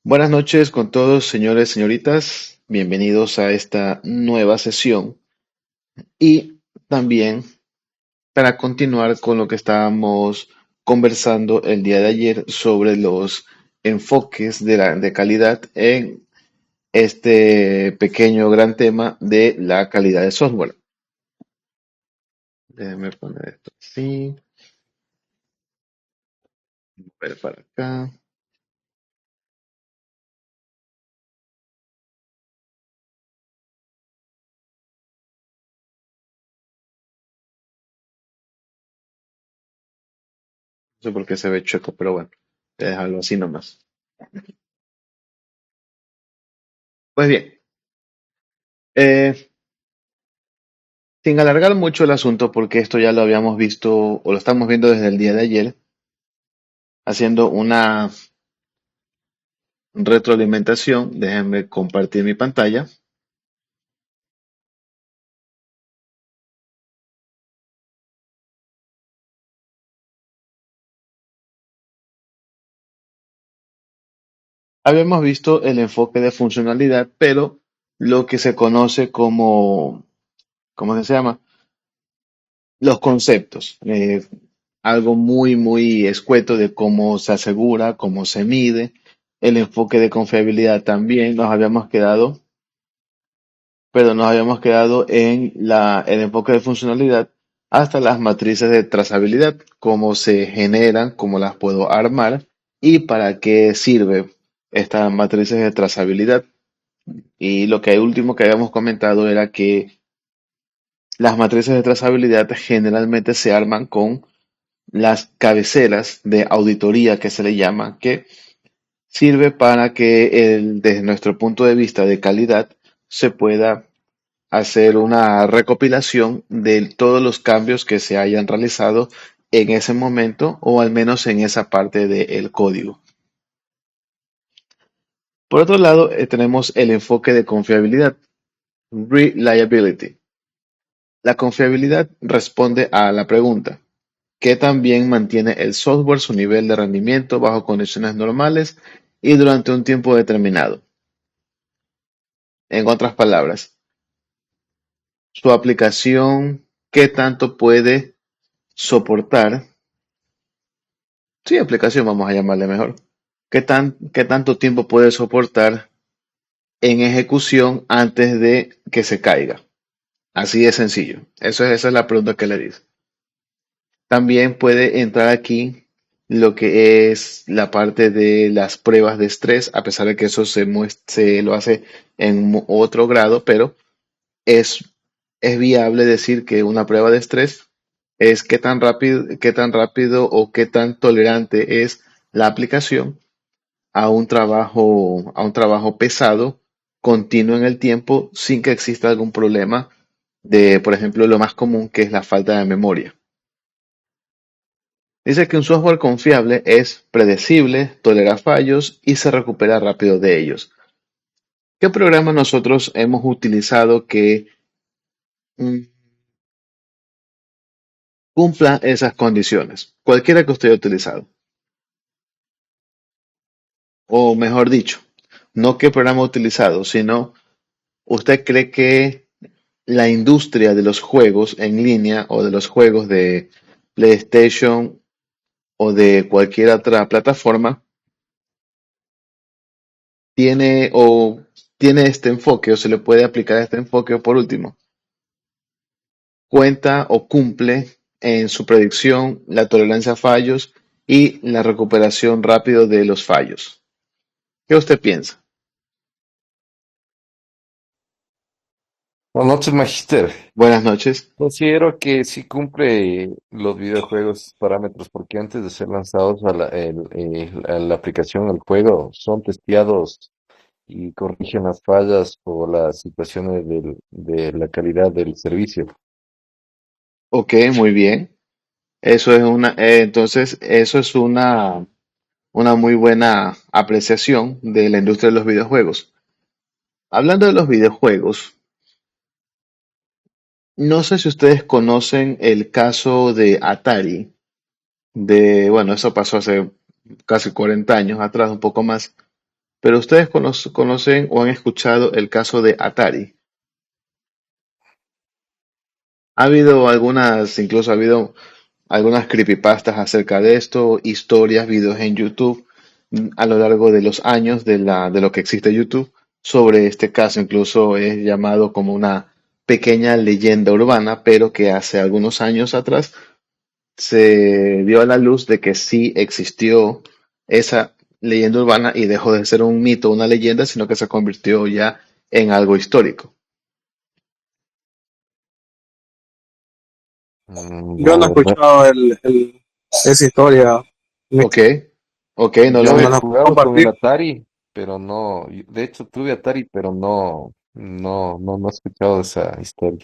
Buenas noches con todos, señores, señoritas. Bienvenidos a esta nueva sesión y también para continuar con lo que estábamos conversando el día de ayer sobre los enfoques de calidad en este pequeño gran tema de la calidad de software. Déjenme poner esto así, ver para acá. No sé por qué se ve chueco, pero bueno, voy a dejarlo así nomás. Pues bien, eh, sin alargar mucho el asunto, porque esto ya lo habíamos visto o lo estamos viendo desde el día de ayer, haciendo una retroalimentación, déjenme compartir mi pantalla. Habíamos visto el enfoque de funcionalidad, pero lo que se conoce como, ¿cómo se llama? Los conceptos. Algo muy escueto de cómo se asegura, cómo se mide. El enfoque de confiabilidad también nos habíamos quedado en el enfoque de funcionalidad hasta las matrices de trazabilidad, cómo se generan, cómo las puedo armar y para qué sirve estas matrices de trazabilidad. Y lo que último que habíamos comentado era que las matrices de trazabilidad generalmente se arman con las cabeceras de auditoría que se le llama, que sirve para que desde nuestro punto de vista de calidad se pueda hacer una recopilación de todos los cambios que se hayan realizado en ese momento o al menos en esa parte del código. Por otro lado, tenemos el enfoque de confiabilidad, reliability. La confiabilidad responde a la pregunta, ¿qué tan bien mantiene el software su nivel de rendimiento bajo condiciones normales y durante un tiempo determinado? En otras palabras, su aplicación, ¿qué tanto puede soportar? Sí, aplicación, vamos a llamarle mejor. ¿Qué tanto tiempo puede soportar en ejecución antes de que se caiga? Así de sencillo. Esa es la pregunta que le dice. También puede entrar aquí lo que es la parte de las pruebas de estrés, a pesar de que eso se lo hace en otro grado, pero es, es viable decir que una prueba de estrés es qué tan rápido o qué tan tolerante es la aplicación a un trabajo pesado, continuo en el tiempo, sin que exista algún problema de, por ejemplo, lo más común que es la falta de memoria. Dice que un software confiable es predecible, tolera fallos y se recupera rápido de ellos. ¿Qué programa nosotros hemos utilizado que mm, cumpla esas condiciones? Cualquiera que usted haya utilizado. O mejor dicho, no qué programa ha utilizado, sino usted cree que la industria de los juegos en línea o de los juegos de PlayStation o de cualquier otra plataforma tiene o tiene este enfoque o se le puede aplicar este enfoque o por último, cuenta o cumple en su predicción la tolerancia a fallos y la recuperación rápido de los fallos. ¿Qué usted piensa? Buenas noches, Magister. Buenas noches. Considero que sí cumple los videojuegos parámetros porque antes de ser lanzados a la aplicación, al juego, son testeados y corrigen las fallas o las situaciones de la calidad del servicio. Ok, muy bien. Entonces, eso es una muy buena apreciación de la industria de los videojuegos. Hablando de los videojuegos, no sé si ustedes conocen el caso de Atari, bueno, eso pasó hace casi 40 años atrás, un poco más, pero ustedes conocen o han escuchado el caso de Atari. Ha habido algunas, incluso ha habido algunas creepypastas acerca de esto, historias, videos en YouTube a lo largo de los años de lo que existe YouTube sobre este caso. Incluso es llamado como una pequeña leyenda urbana, pero que hace algunos años atrás se dio a la luz de que sí existió esa leyenda urbana y dejó de ser un mito, una leyenda, sino que se convirtió ya en algo histórico. Yo La no he verdad, escuchado esa historia. Me- Ok, ok, no lo yo ¿Me he. he la puedes jugado con el compartir? Atari, pero no, de hecho tuve Atari, pero no he escuchado esa historia.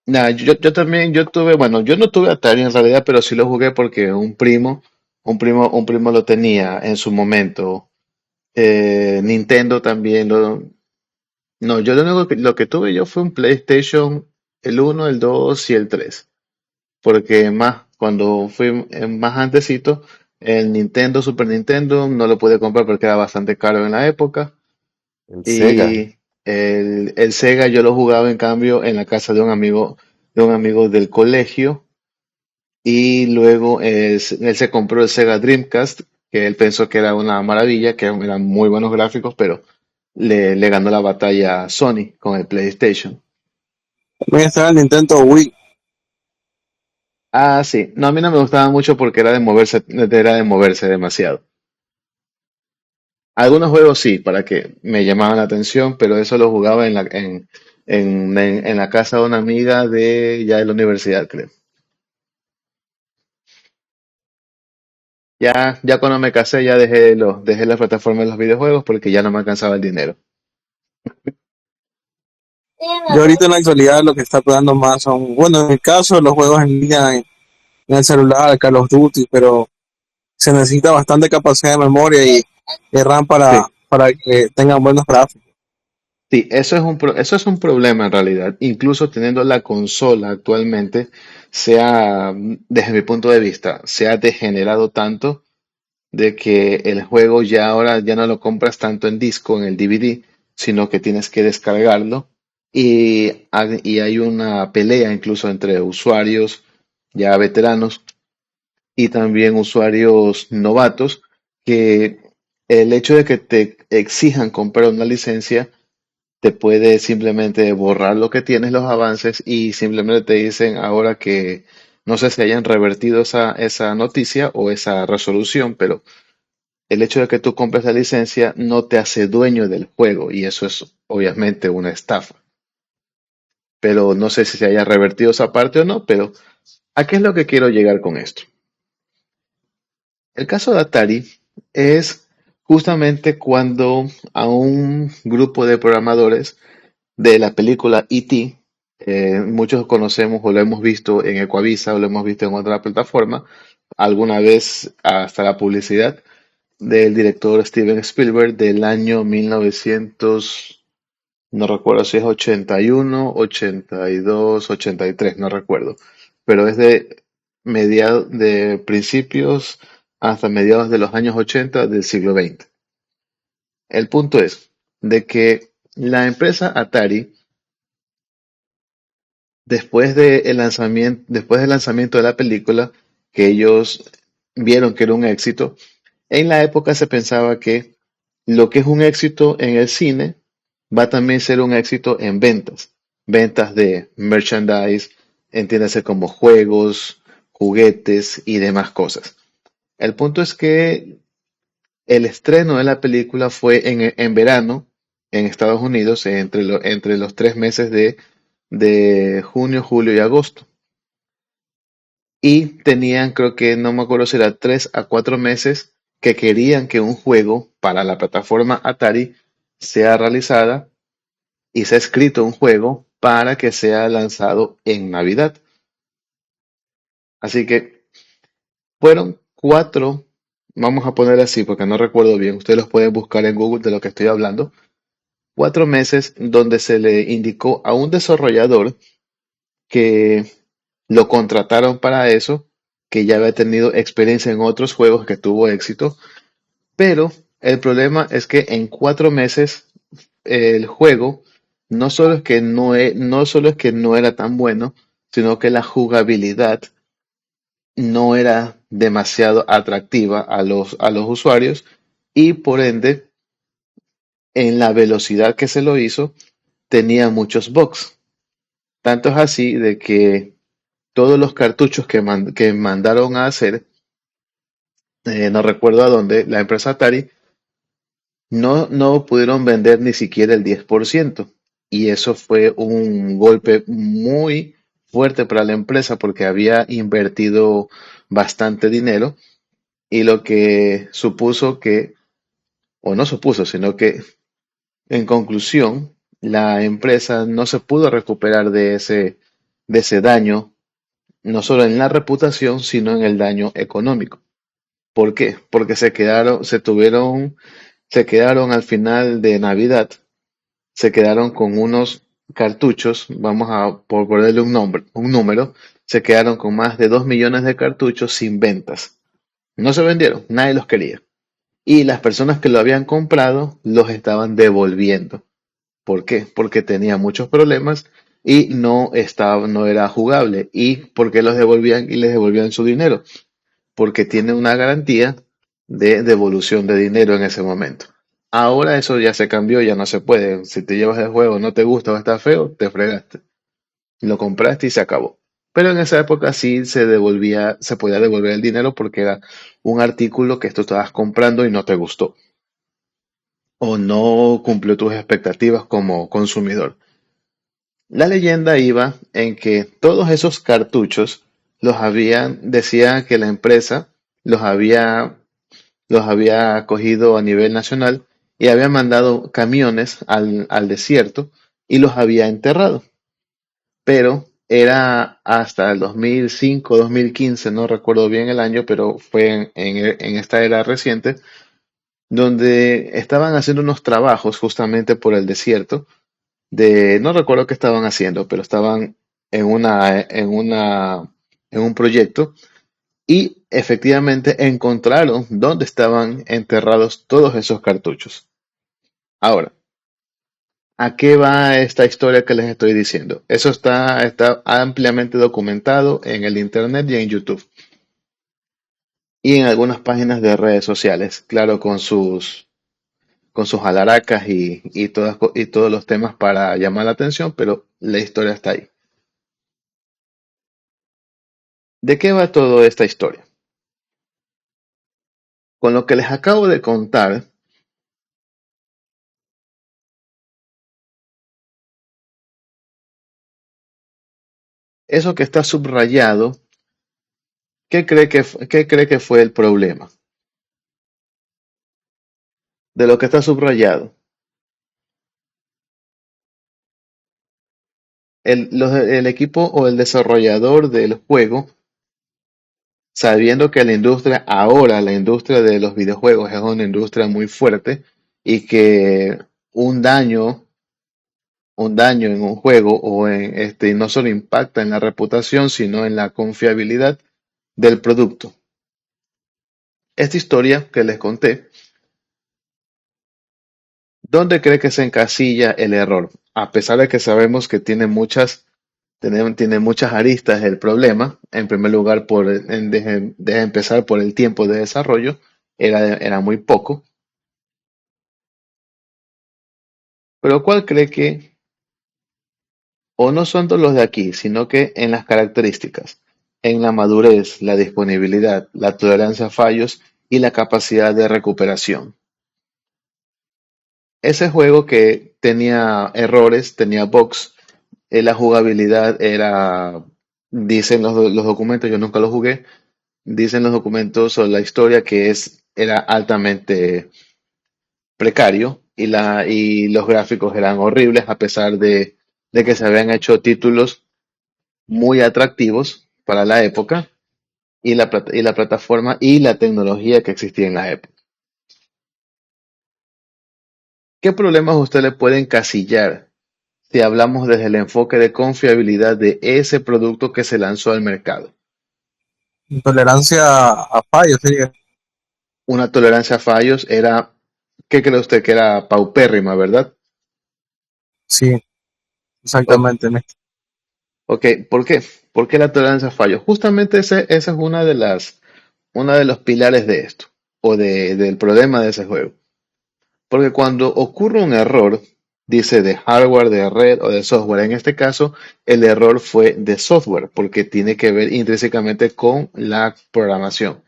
Nah, yo también, yo tuve, bueno, yo no tuve Atari en realidad, pero sí lo jugué porque un primo lo tenía en su momento. Nintendo también no, yo lo único lo que tuve yo fue un PlayStation, el uno, el 2 y el 3. Porque más, cuando fui más antesito, el Nintendo, Super Nintendo, no lo pude comprar porque era bastante caro en la época. El Sega, Y el Sega yo lo jugaba en cambio en la casa de un amigo del colegio. Y luego él se compró el Sega Dreamcast, que él pensó que era una maravilla, que eran muy buenos gráficos, pero le ganó la batalla a Sony con el PlayStation. También está el Nintendo Wii. Ah, sí. No, a mí no me gustaba mucho porque era de moverse demasiado. Algunos juegos sí, para que me llamaban la atención, pero eso lo jugaba en la casa de una amiga ya de la universidad, creo. Ya cuando me casé, ya dejé la plataforma de los videojuegos porque ya no me alcanzaba el dinero. Yo ahorita en la actualidad lo que está pegando más son, bueno, en mi caso, los juegos en línea en el celular, Call of Duty, pero se necesita bastante capacidad de memoria y RAM Sí. para que tengan buenos gráficos. Sí, eso es un problema en realidad. Incluso teniendo la consola actualmente, desde mi punto de vista, se ha degenerado tanto de que el juego ya ahora ya no lo compras tanto en disco, en el DVD, sino que tienes que descargarlo. Y hay una pelea incluso entre usuarios ya veteranos y también usuarios novatos, que el hecho de que te exijan comprar una licencia te puede simplemente borrar lo que tienes, los avances, y simplemente te dicen ahora que no sé si hayan revertido esa noticia o esa resolución, pero el hecho de que tú compres la licencia no te hace dueño del juego y eso es obviamente una estafa. Pero no sé si se haya revertido esa parte o no, pero ¿a qué es lo que quiero llegar con esto? El caso de Atari es justamente cuando a un grupo de programadores de la película E.T., muchos conocemos o lo hemos visto en Ecuavisa o lo hemos visto en otra plataforma, alguna vez hasta la publicidad del director Steven Spielberg del año 1900, no recuerdo si es 81, 82, 83, no recuerdo, pero es de principios hasta mediados de los años 80 del siglo XX. El punto es de que la empresa Atari, después del lanzamiento de la película, que ellos vieron que era un éxito, en la época se pensaba que lo que es un éxito en el cine va a también ser un éxito en ventas. Ventas de merchandise, entiéndase como juegos, juguetes y demás cosas. El punto es que el estreno de la película fue en verano en Estados Unidos, entre los 3 meses de junio, julio y agosto. Y tenían, creo que no me acuerdo si era 3 a 4 meses que querían que un juego para la plataforma Atari sea realizada y se ha escrito un juego para que sea lanzado en Navidad. Así que fueron 4, vamos a poner así porque no recuerdo bien, ustedes los pueden buscar en Google de lo que estoy hablando. 4 meses donde se le indicó a un desarrollador que lo contrataron para eso, que ya había tenido experiencia en otros juegos que tuvo éxito, pero El problema es que en 4 meses el juego no solo es que no era tan bueno, sino que la jugabilidad no era demasiado atractiva a los usuarios y por ende, en la velocidad que se lo hizo, tenía muchos bugs. Tanto es así de que todos los cartuchos que mandaron a hacer, no recuerdo a dónde, la empresa Atari, no pudieron vender ni siquiera el 10%. Y eso fue un golpe muy fuerte para la empresa porque había invertido bastante dinero y lo que supuso que, o no supuso, sino que en conclusión, la empresa no se pudo recuperar de ese daño, no solo en la reputación, sino en el daño económico. ¿Por qué? Porque se quedaron al final de Navidad, se quedaron con unos cartuchos, vamos a por ponerle un número, se quedaron con más de 2 millones de cartuchos sin ventas. No se vendieron, nadie los quería. Y las personas que lo habían comprado los estaban devolviendo. ¿Por qué? Porque tenía muchos problemas y no era jugable. ¿Y por qué los devolvían y les devolvían su dinero? Porque tiene una garantía de devolución de dinero en ese momento. Ahora eso ya se cambió, ya no se puede. Si te llevas el juego, no te gusta o está feo, te fregaste. Lo compraste y se acabó. Pero en esa época sí se podía devolver el dinero porque era un artículo que tú estabas comprando y no te gustó o no cumplió tus expectativas como consumidor. La leyenda iba en que todos esos cartuchos decía que la empresa los los había cogido a nivel nacional y había mandado camiones al desierto y los había enterrado. Pero era hasta el 2005, 2015, no recuerdo bien el año, pero fue en esta era reciente, donde estaban haciendo unos trabajos justamente por el desierto no recuerdo qué estaban haciendo, pero estaban en en un proyecto y efectivamente encontraron dónde estaban enterrados todos esos cartuchos. Ahora, ¿a qué va esta historia que les estoy diciendo? Eso está ampliamente documentado en el internet y en YouTube y en algunas páginas de redes sociales, claro, con sus alaracas y todos los temas para llamar la atención, pero la historia está ahí. ¿De qué va toda esta historia? Con lo que les acabo de contar, eso que está subrayado, qué cree que fue el problema? De lo que está subrayado. El equipo o el desarrollador del juego, sabiendo que la industria de los videojuegos es una industria muy fuerte y que un daño, un daño en un juego o en no solo impacta en la reputación, sino en la confiabilidad del producto. Esta historia que les conté, ¿dónde cree que se encasilla el error? A pesar de que sabemos que tiene muchas aristas el problema, en primer lugar, de empezar por el tiempo de desarrollo, era muy poco. Pero ¿cuál cree que, o no son todos los de aquí, sino que en las características, en la madurez, la disponibilidad, la tolerancia a fallos y la capacidad de recuperación? Ese juego que tenía errores, tenía bugs, la jugabilidad dicen los documentos, yo nunca lo jugué, dicen los documentos o la historia que era altamente precario y los gráficos eran horribles a pesar de que se habían hecho títulos muy atractivos para la época y la plataforma y la tecnología que existía en la época. ¿Qué problemas usted le puede encasillar si hablamos desde el enfoque de confiabilidad de ese producto que se lanzó al mercado? Intolerancia a fallos, sería. Una tolerancia a fallos era ¿Qué cree usted que era paupérrima, verdad? Sí, O- exactamente. ok, ¿por qué? ¿Por qué la tolerancia a fallos? Justamente ese es una de los pilares de esto, del problema de ese juego. Porque cuando ocurre un error, dice de hardware, de red o de software, en este caso el error fue de software, porque tiene que ver intrínsecamente con la programación.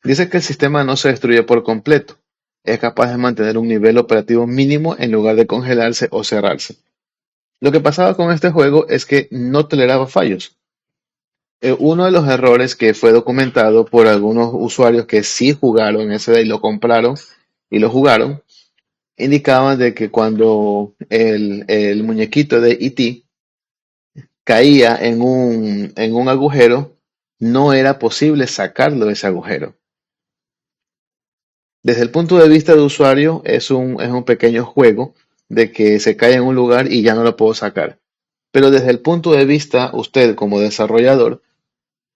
Dice que el sistema no se destruye por completo, es capaz de mantener un nivel operativo mínimo en lugar de congelarse o cerrarse. Lo que pasaba con este juego es que no toleraba fallos. Uno de los errores que fue documentado por algunos usuarios que sí jugaron ese y lo compraron y lo jugaron, indicaban de que cuando el muñequito de E.T. caía en un agujero, no era posible sacarlo de ese agujero. Desde el punto de vista de usuario, es un pequeño juego de que se cae en un lugar y ya no lo puedo sacar. Pero desde el punto de vista, usted como desarrollador,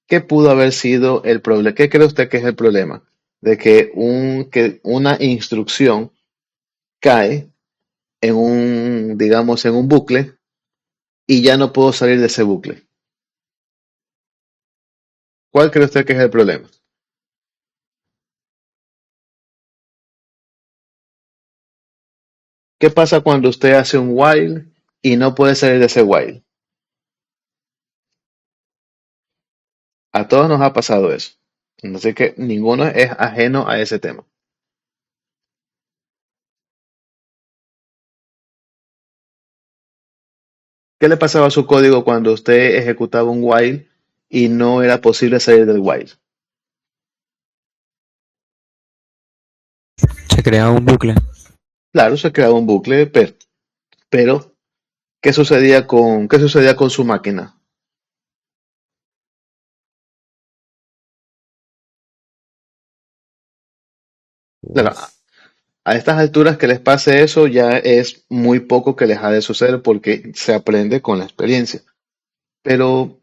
¿qué pudo haber sido el problema? ¿Qué cree usted que es el problema? De que una instrucción cae en digamos, en un bucle y ya no puedo salir de ese bucle. ¿Cuál cree usted que es el problema? ¿Qué pasa cuando usted hace un while y no puede salir de ese while? A todos nos ha pasado eso. Así que ninguno es ajeno a ese tema. ¿Qué le pasaba a su código cuando usted ejecutaba un while y no era posible salir del while? Se crea un bucle. Claro, se creaba un bucle, pero qué sucedía con su máquina? Claro, Pues, a estas alturas que les pase eso ya es muy poco que les ha de suceder porque se aprende con la experiencia. Pero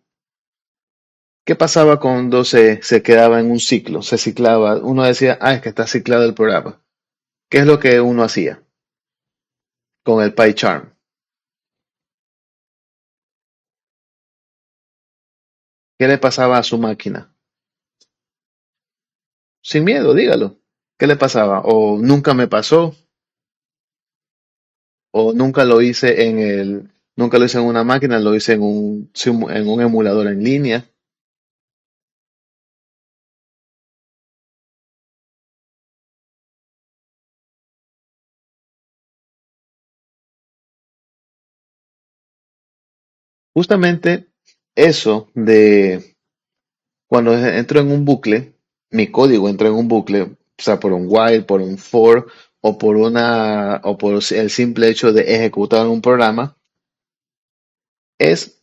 ¿qué pasaba cuando se quedaba en un ciclo? Se ciclaba. Uno decía, es que está ciclado el programa. ¿Qué es lo que uno hacía con el PyCharm? ¿Qué le pasaba a su máquina? Sin miedo, dígalo. ¿Qué le pasaba? O nunca me pasó, o nunca lo hice en una máquina, lo hice en un emulador en línea. Justamente eso de cuando entro en un bucle, mi código entra en un bucle, o sea, por un while, por un for, o por el simple hecho de ejecutar un programa, es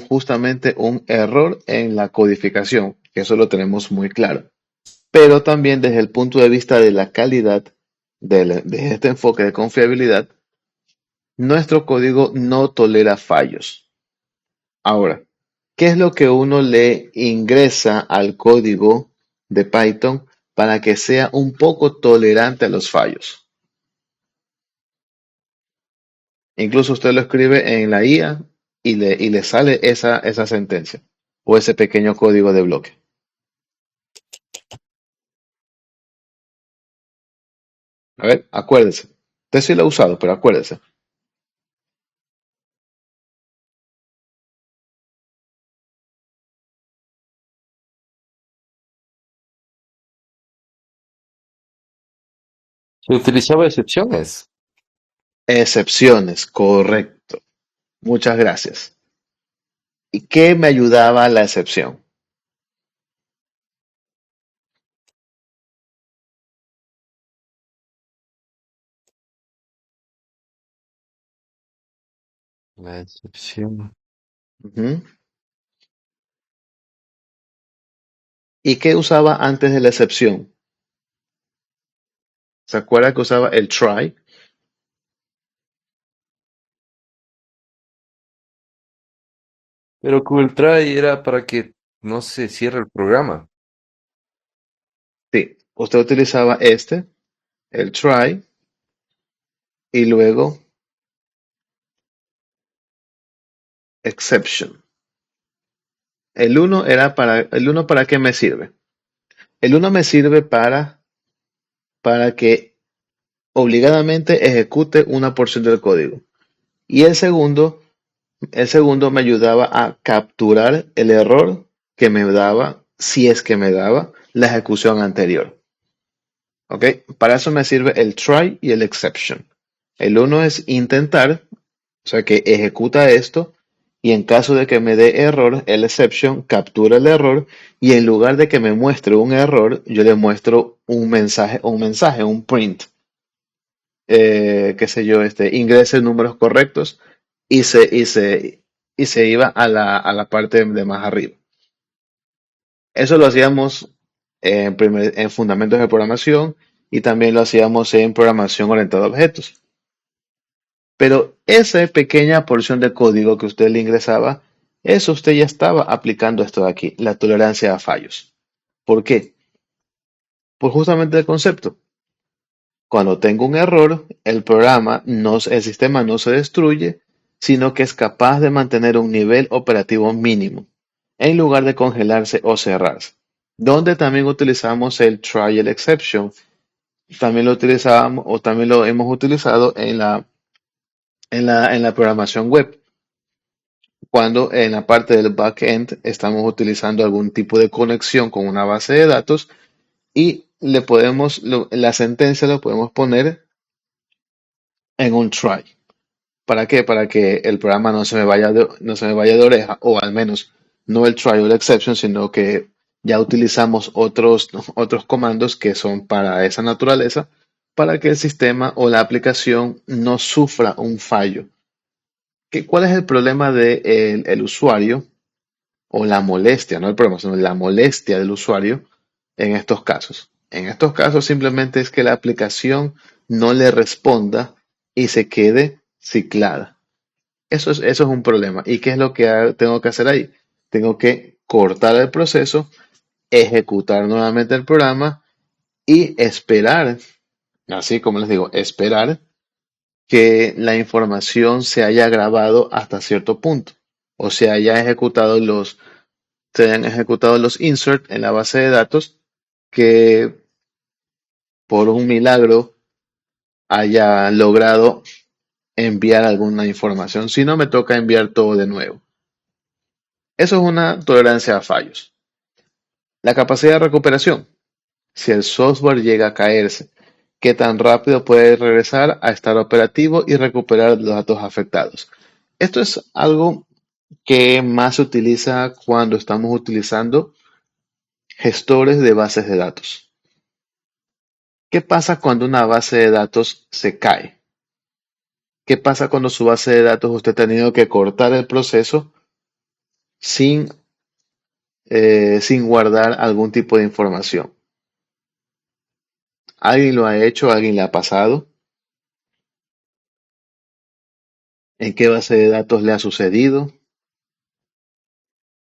justamente un error en la codificación, que eso lo tenemos muy claro. Pero también desde el punto de vista de la calidad de este enfoque de confiabilidad, nuestro código no tolera fallos. Ahora, ¿qué es lo que uno le ingresa al código de Python para que sea un poco tolerante a los fallos? Incluso usted lo escribe en la IA y le sale esa sentencia o ese pequeño código de bloque. A ver, acuérdese. Usted sí lo ha usado, pero acuérdese. se utilizaba excepciones. Excepciones, correcto. Muchas gracias. ¿Y qué me ayudaba la excepción? La excepción. Ujú. ¿Y qué usaba antes de la excepción? ¿Se acuerda que usaba el try? Pero Cool Try era para que no se cierre el programa. Sí, usted utilizaba este. el try y luego exception. ¿El uno para qué me sirve? El uno me sirve para que obligadamente ejecute una porción del código. Y el segundo me ayudaba a capturar el error que me daba, si es que me daba, la ejecución anterior. ¿Ok? Para eso me sirve el try y el exception. El uno es intentar, o sea que ejecuta esto, y en caso de que me dé error, el exception captura el error, y en lugar de que me muestre un error, yo le muestro un print, qué sé yo, ingrese números correctos y se iba a la parte de más arriba. Eso lo hacíamos en fundamentos de programación y también lo hacíamos en programación orientada a objetos. Pero esa pequeña porción de código que usted le ingresaba, eso usted ya estaba aplicando esto de aquí, la tolerancia a fallos. ¿Por qué? Por justamente el concepto. Cuando tengo un error, el sistema no se destruye, sino que es capaz de mantener un nivel operativo mínimo, en lugar de congelarse o cerrarse. Donde también utilizamos el trial exception, también lo utilizábamos o también lo hemos utilizado en la programación web. Cuando en la parte del backend estamos utilizando algún tipo de conexión con una base de datos y la sentencia la podemos poner en un try. ¿Para qué? Para que el programa no se me vaya de oreja, o al menos no el try o el exception, sino que ya utilizamos otros comandos que son para esa naturaleza, para que el sistema o la aplicación no sufra un fallo. ¿Cuál es el problema del usuario? O la molestia, no el problema, sino la molestia del usuario en estos casos. En estos casos simplemente es que la aplicación no le responda y se quede ciclada. Eso es un problema. ¿Y qué es lo que tengo que hacer ahí? Tengo que cortar el proceso, ejecutar nuevamente el programa y esperar, así como les digo, esperar que la información se haya grabado hasta cierto punto o se hayan ejecutado los insert en la base de datos que por un milagro haya logrado enviar alguna información. Si no, me toca enviar todo de nuevo. Eso es una tolerancia a fallos. La capacidad de recuperación. Si el software llega a caerse, ¿qué tan rápido puede regresar a estar operativo y recuperar los datos afectados? Esto es algo que más se utiliza cuando estamos utilizando gestores de bases de datos. ¿Qué pasa cuando una base de datos se cae? ¿Qué pasa cuando su base de datos usted ha tenido que cortar el proceso sin, sin guardar algún tipo de información? ¿Alguien lo ha hecho? ¿Alguien le ha pasado? ¿En qué base de datos le ha sucedido?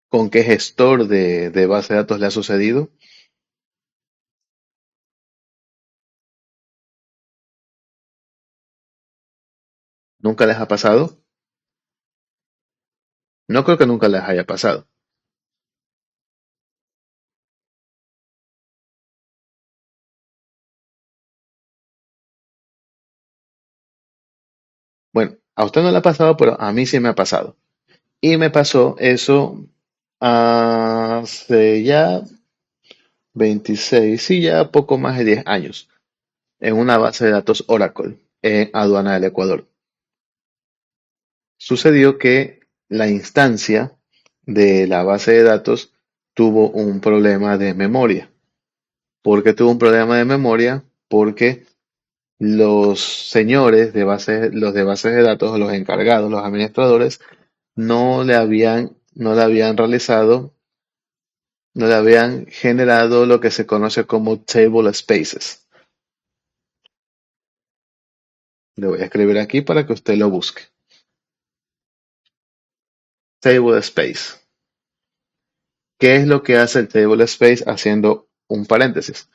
¿Con qué gestor de base de datos le ha sucedido? ¿Nunca les ha pasado? No creo que nunca les haya pasado. Bueno, a usted no le ha pasado, pero a mí sí me ha pasado. Y me pasó eso hace ya 26, sí, ya poco más de 10 años, en una base de datos Oracle en Aduana del Ecuador. Sucedió que la instancia de la base de datos tuvo un problema de memoria. ¿Por qué tuvo un problema de memoria? Porque los señores los de bases de datos, los encargados, los administradores, no le habían realizado, no le habían generado lo que se conoce como table spaces. Le voy a escribir aquí para que usted lo busque. Table space. ¿Qué es lo que hace el table space haciendo un paréntesis?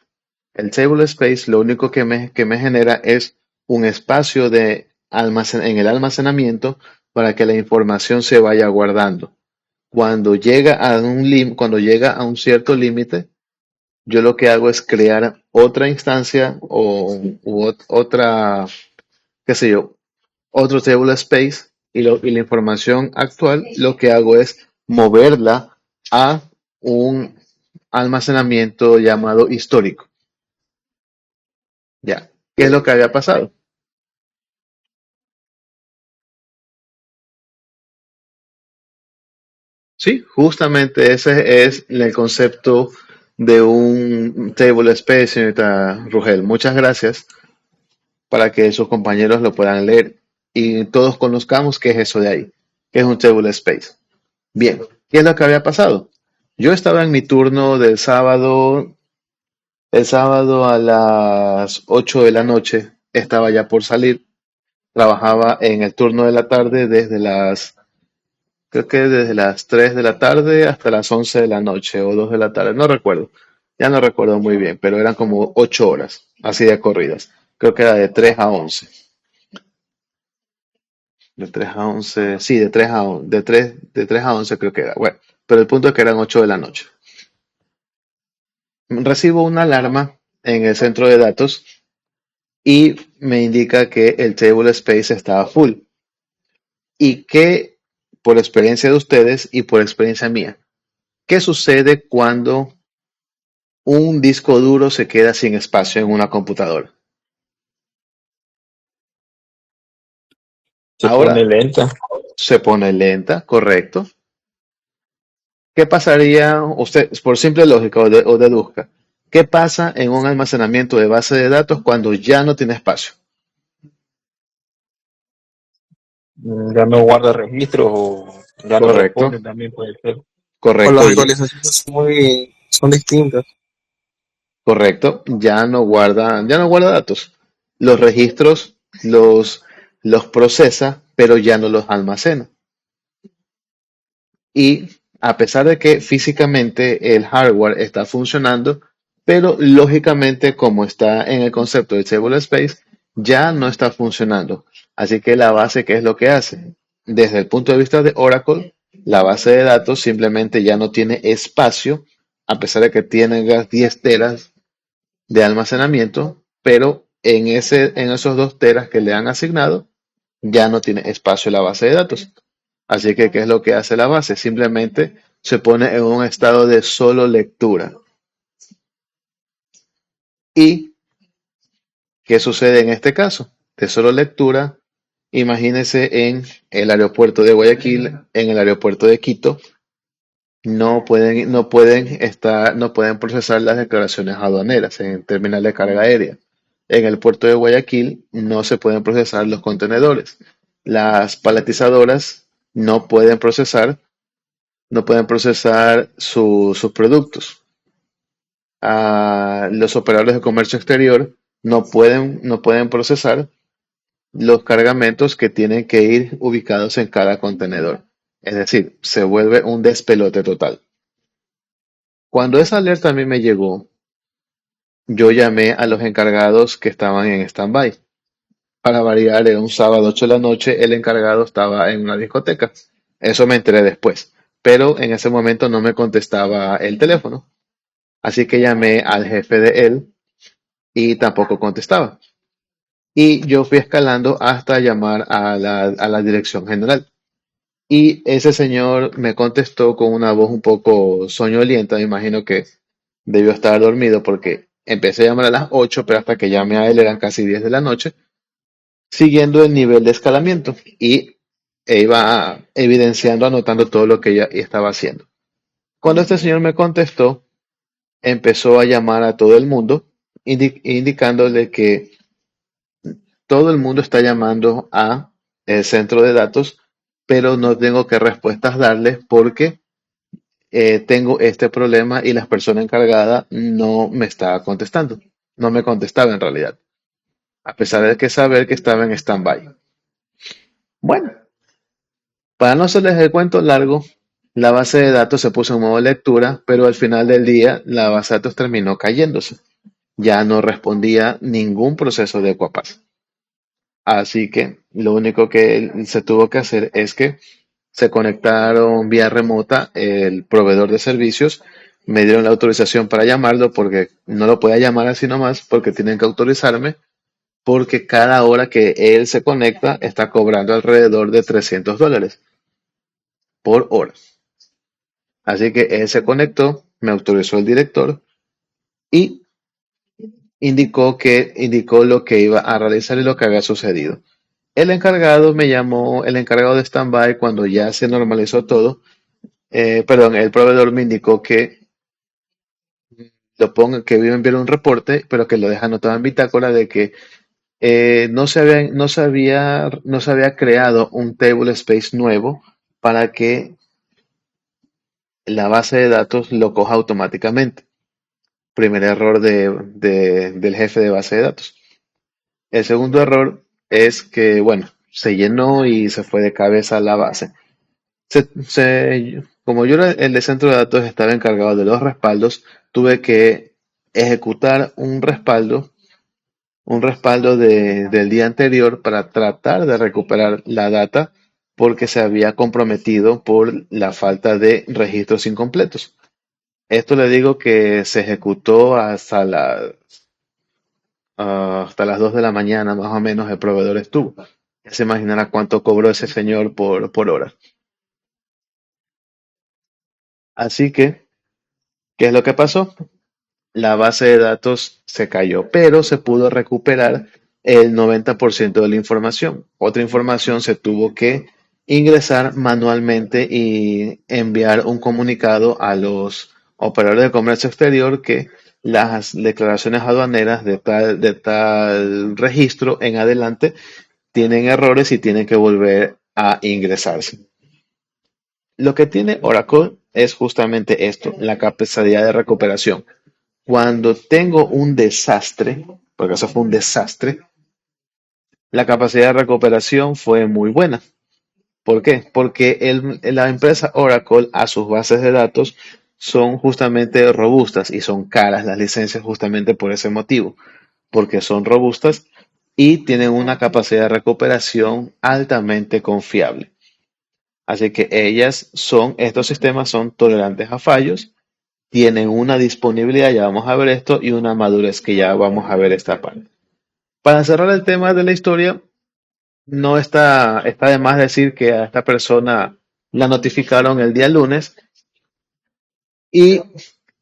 El table space lo único que me genera es un espacio en el almacenamiento para que la información se vaya guardando. Cuando llega a un cierto límite, yo lo que hago es crear otra instancia otra, qué sé yo, otro table space y la información actual lo que hago es moverla a un almacenamiento llamado histórico. Ya. ¿Qué es lo que había pasado? Sí, justamente ese es el concepto de un table space, señorita Rugel. Muchas gracias para que sus compañeros lo puedan leer y todos conozcamos qué es eso de ahí, qué es un table space. Bien, ¿qué es lo que había pasado? Yo estaba en mi turno del sábado, el sábado a las 8 de la noche, estaba ya por salir, trabajaba en el turno de la tarde creo que desde las 3 de la tarde hasta las 11 de la noche o 2 de la tarde, no recuerdo, ya no recuerdo muy bien, pero eran como 8 horas, así de corridas. Creo que era de 3 a 11. De 3 a 11, sí, de tres a 11 creo que era. Bueno, pero el punto es que eran 8 de la noche. Recibo una alarma en el centro de datos y me indica que el table space estaba full. Y que, por experiencia de ustedes y por experiencia mía, ¿qué sucede cuando un disco duro se queda sin espacio en una computadora? Se pone Ahora lenta. se pone lenta, correcto. ¿Qué pasaría, usted, por simple lógica o deduzca, qué pasa en un almacenamiento de base de datos cuando ya no tiene espacio? Ya no guarda registros o ya no Correcto, responde, también puede ser. O las correcto, actualizaciones son distintas. correcto. Ya no guarda datos. Los registros los procesa, pero ya no los almacena. Y a pesar de que físicamente el hardware está funcionando, pero lógicamente como está en el concepto de table space, ya no está funcionando. Así que la base, ¿qué es lo que hace? Desde el punto de vista de Oracle, la base de datos simplemente ya no tiene espacio, a pesar de que tiene las 10 teras de almacenamiento, pero en esos 2 teras que le han asignado, ya no tiene espacio la base de datos. Así que, ¿qué es lo que hace la base? Simplemente se pone en un estado de solo lectura. ¿Y qué sucede en este caso? De solo lectura, imagínense en el aeropuerto de Guayaquil, en el aeropuerto de Quito, no pueden procesar las declaraciones aduaneras en terminal de carga aérea. En el puerto de Guayaquil no se pueden procesar los contenedores. Las paletizadoras no pueden procesar sus productos. Los operadores de comercio exterior no pueden procesar los cargamentos que tienen que ir ubicados en cada contenedor. Es decir, se vuelve un despelote total. Cuando esa alerta a mí me llegó, yo llamé a los encargados que estaban en stand-by. Para variar, era un sábado 8 de la noche, el encargado estaba en una discoteca. Eso me enteré después, pero en ese momento no me contestaba el teléfono. Así que llamé al jefe de él y tampoco contestaba. Y yo fui escalando hasta llamar a la dirección general. Y ese señor me contestó con una voz un poco soñolienta, me imagino que debió estar dormido porque empecé a llamar a las 8, pero hasta que llamé a él eran casi 10 de la noche, siguiendo el nivel de escalamiento y iba evidenciando, anotando todo lo que ella estaba haciendo. Cuando este señor me contestó, empezó a llamar a todo el mundo, indicándole que todo el mundo está llamando a el centro de datos, pero no tengo qué respuestas darles porque tengo este problema y la persona encargada no me estaba contestando. No me contestaba en realidad, a pesar de que saber que estaba en stand-by. Bueno, para no hacerles el cuento largo, la base de datos se puso en modo lectura, pero al final del día la base de datos terminó cayéndose. ya no respondía ningún proceso de Equipass. Así que lo único que se tuvo que hacer es que se conectaron vía remota el proveedor de servicios, me dieron la autorización para llamarlo porque no lo podía llamar así nomás porque tienen que autorizarme porque cada hora que él se conecta está cobrando alrededor de $300 por hora. Así que él se conectó, me autorizó el director y indicó lo que iba a realizar y lo que había sucedido. El encargado me llamó, el encargado de standby cuando ya se normalizó todo. Perdón, el proveedor me indicó que lo ponga, que iba a enviar un reporte, pero que lo deja anotado en bitácora de que no se había creado un table space nuevo para que la base de datos lo coja automáticamente. Primer error del jefe de base de datos. El segundo error es que, bueno, se llenó y se fue de cabeza la base. Como yo era el de centro de datos, estaba encargado de los respaldos, tuve que ejecutar un respaldo del día anterior para tratar de recuperar la data porque se había comprometido por la falta de registros incompletos. Esto le digo que se ejecutó hasta las 2 de la mañana, más o menos, el proveedor estuvo. Ya se imaginará cuánto cobró ese señor por hora. Así que, ¿qué es lo que pasó? La base de datos se cayó, pero se pudo recuperar el 90% de la información. Otra información se tuvo que ingresar manualmente y enviar un comunicado a los operadores de comercio exterior que las declaraciones aduaneras de tal registro en adelante tienen errores y tienen que volver a ingresarse. Lo que tiene Oracle es justamente esto, la capacidad de recuperación. Cuando tengo un desastre, porque eso fue un desastre, la capacidad de recuperación fue muy buena. ¿Por qué? Porque la empresa Oracle a sus bases de datos son justamente robustas y son caras las licencias justamente por ese motivo, porque son robustas y tienen una capacidad de recuperación altamente confiable. Así que estos sistemas son tolerantes a fallos, tienen una disponibilidad, ya vamos a ver esto, y una madurez que ya vamos a ver esta parte. Para cerrar el tema de la historia, no está de más decir que a esta persona la notificaron el día lunes y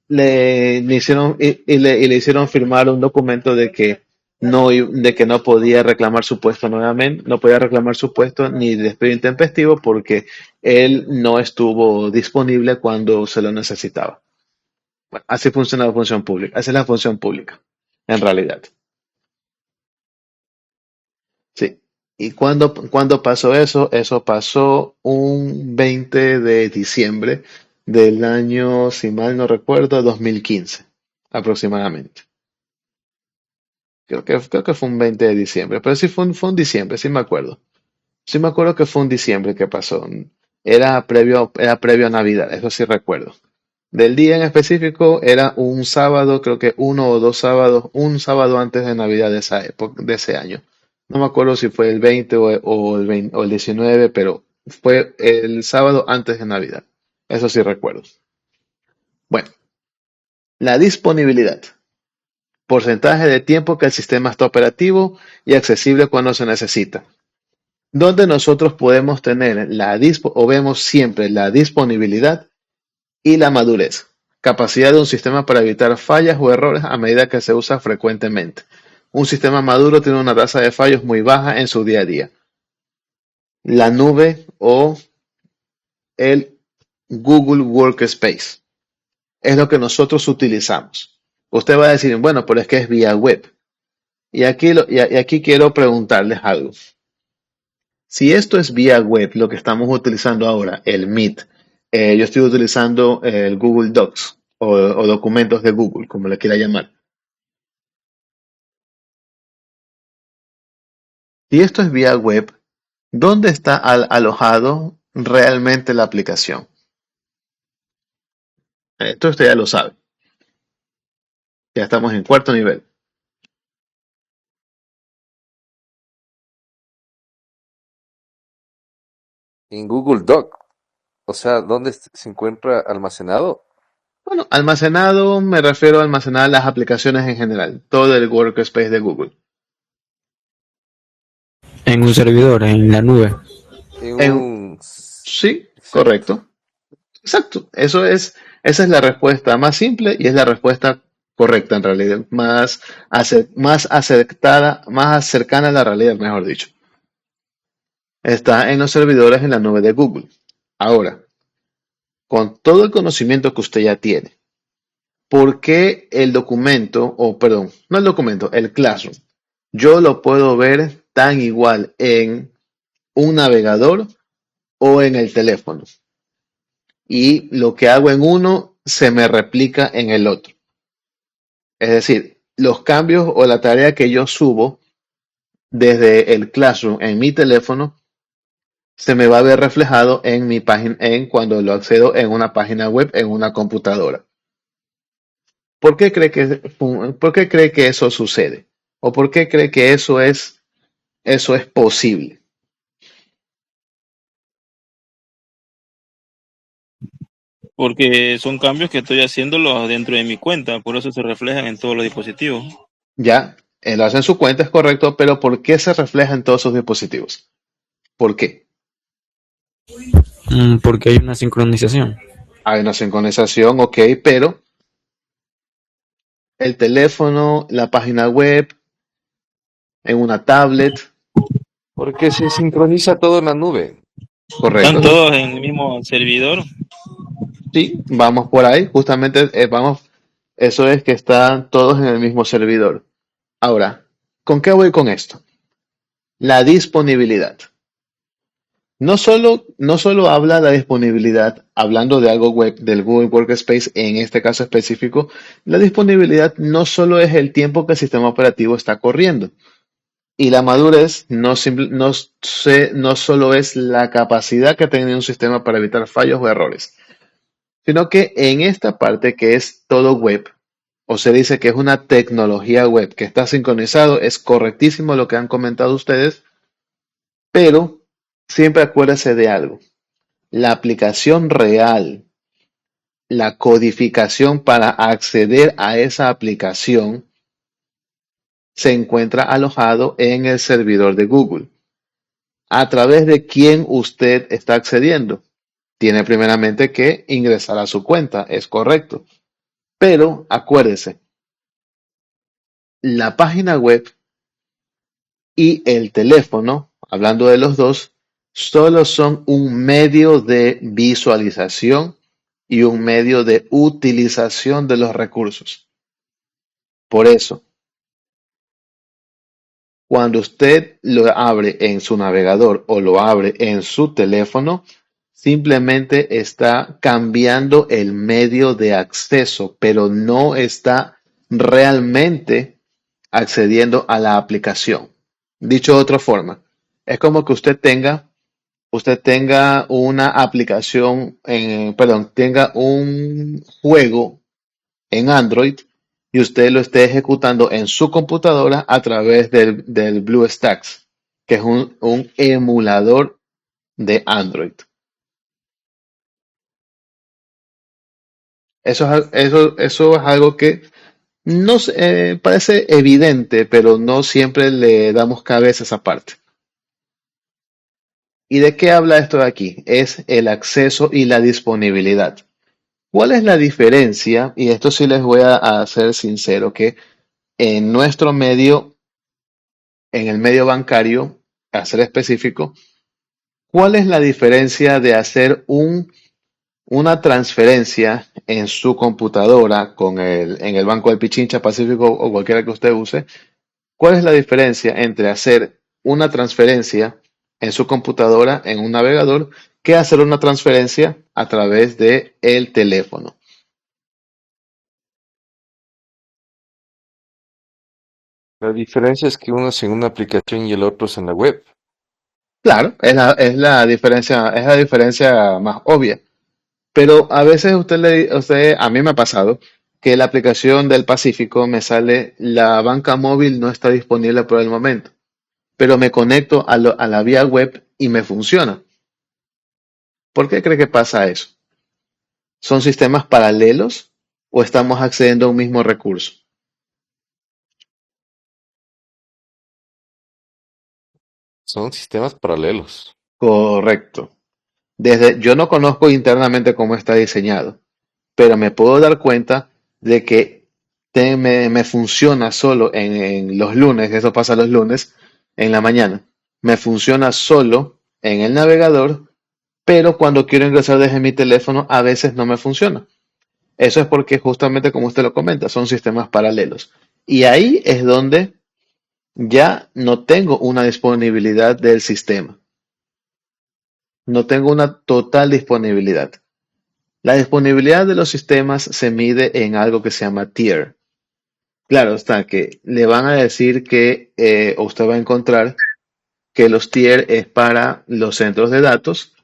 le hicieron y le hicieron firmar un documento de que no podía reclamar su puesto nuevamente, no podía reclamar su puesto ni despido intempestivo porque él no estuvo disponible cuando se lo necesitaba. Bueno, así funciona la función pública, así es la función pública, en realidad. Sí. ¿Y cuándo pasó eso? Eso pasó un 20 de diciembre del año, si mal no recuerdo, 2015, aproximadamente. Creo que fue un 20 de diciembre, pero sí fue un diciembre, sí me acuerdo. Sí me acuerdo que fue un diciembre que pasó. Era previo a Navidad, eso sí recuerdo. Del día en específico era un sábado, creo que uno o dos sábados, un sábado antes de Navidad de esa época, de ese año. No me acuerdo si fue el 20 o el 19, pero fue el sábado antes de Navidad. Eso sí recuerdo. Bueno, la disponibilidad. Porcentaje de tiempo que el sistema está operativo y accesible cuando se necesita. Donde nosotros podemos tener o vemos siempre la disponibilidad y la madurez, capacidad de un sistema para evitar fallas o errores a medida que se usa frecuentemente. Un sistema maduro tiene una tasa de fallos muy baja en su día a día. La nube o el Google Workspace es lo que nosotros utilizamos. Usted va a decir, bueno, pero es que es vía web. Y aquí quiero preguntarles algo. Si esto es vía web, lo que estamos utilizando ahora, el Meet, yo estoy utilizando el Google Docs o documentos de Google, como le quiera llamar. Si esto es vía web, ¿dónde está alojado realmente la aplicación? Esto usted ya lo sabe. Ya estamos en cuarto nivel. en Google Doc. O sea, ¿dónde se encuentra almacenado? Bueno, almacenado, me refiero a almacenar las aplicaciones en general, todo el workspace de Google. En un servidor, en la nube. En En, un... sí, Exacto. correcto. Exacto. Esa es la respuesta más simple y es la respuesta correcta en realidad, más acertada, más cercana a la realidad, mejor dicho. Está en los servidores en la nube de Google. Ahora, con todo el conocimiento que usted ya tiene, ¿por qué el documento, o perdón, no el documento, el Classroom, yo lo puedo ver tan igual en un navegador o en el teléfono? Y lo que hago en uno se me replica en el otro. Es decir, los cambios o la tarea que yo subo desde el Classroom en mi teléfono se me va a ver reflejado en mi página, en cuando lo accedo en una página web, en una computadora. ¿Por qué cree que eso sucede? ¿O por qué cree que eso es posible? Porque son cambios que estoy haciéndolos dentro de mi cuenta, por eso se reflejan en todos los dispositivos. Ya, lo hace en su cuenta, es correcto, pero ¿por qué se refleja en todos sus dispositivos? ¿Por qué? Porque hay una sincronización. Hay una sincronización, ok, pero el teléfono, la página web, en una tablet, Porque se sincroniza todo en la nube. Están correcto. todos en el mismo servidor. Sí, vamos por ahí, justamente vamos, eso es que están todos en el mismo servidor. Ahora, ¿con qué voy con esto? La disponibilidad. No solo habla la disponibilidad, hablando de algo web, del Google Workspace en este caso específico, la disponibilidad no solo es el tiempo que el sistema operativo está corriendo. Y la madurez no solo es la capacidad que tiene un sistema para evitar fallos o errores, sino que en esta parte que es todo web, o se dice que es una tecnología web que está sincronizado, es correctísimo lo que han comentado ustedes, pero siempre acuérdese de algo. La aplicación real, la codificación para acceder a esa aplicación se encuentra alojado en el servidor de Google. ¿A través de quién usted está accediendo? Tiene primeramente que ingresar a su cuenta, es correcto. Pero acuérdese, la página web y el teléfono, hablando de los dos, solo son un medio de visualización y un medio de utilización de los recursos. Por eso, cuando usted lo abre en su navegador o lo abre en su teléfono, simplemente está cambiando el medio de acceso, pero no está realmente accediendo a la aplicación. Dicho de otra forma, es como que usted tenga una aplicación, perdón, tenga un juego en Android y usted lo esté ejecutando en su computadora a través del BlueStacks, que es un emulador de Android. Eso es algo que parece evidente, pero no siempre le damos cabeza a esa parte. ¿Y de qué habla esto de aquí? Es el acceso y la disponibilidad. ¿Cuál es la diferencia? Y esto sí les voy a ser sincero, que en nuestro medio, en el medio bancario, a ser específico, ¿cuál es la diferencia de hacer una transferencia en su computadora en el Banco del Pichincha Pacífico o cualquiera que usted use? ¿Cuál es la diferencia entre hacer una transferencia en su computadora, en un navegador, que hacer una transferencia a través de el teléfono? La diferencia es que uno es en una aplicación y el otro es en la web. Claro, es la diferencia más obvia. Pero a veces a mí me ha pasado que la aplicación del Pacífico me sale, la banca móvil no está disponible por el momento, pero me conecto a la vía web y me funciona. ¿Por qué cree que pasa eso? ¿Son sistemas paralelos o estamos accediendo a un mismo recurso? Son sistemas paralelos. Correcto. Yo no conozco internamente cómo está diseñado, pero me puedo dar cuenta de que me funciona solo en los lunes, eso pasa los lunes en la mañana. Me funciona solo en el navegador, pero cuando quiero ingresar desde mi teléfono a veces no me funciona. Eso es porque justamente como usted lo comenta, son sistemas paralelos. Y ahí es donde ya no tengo una disponibilidad del sistema. No tengo una total disponibilidad. La disponibilidad de los sistemas se mide en algo que se llama tier. Claro está que le van a decir que usted va a encontrar que los tier es para los centros de datos,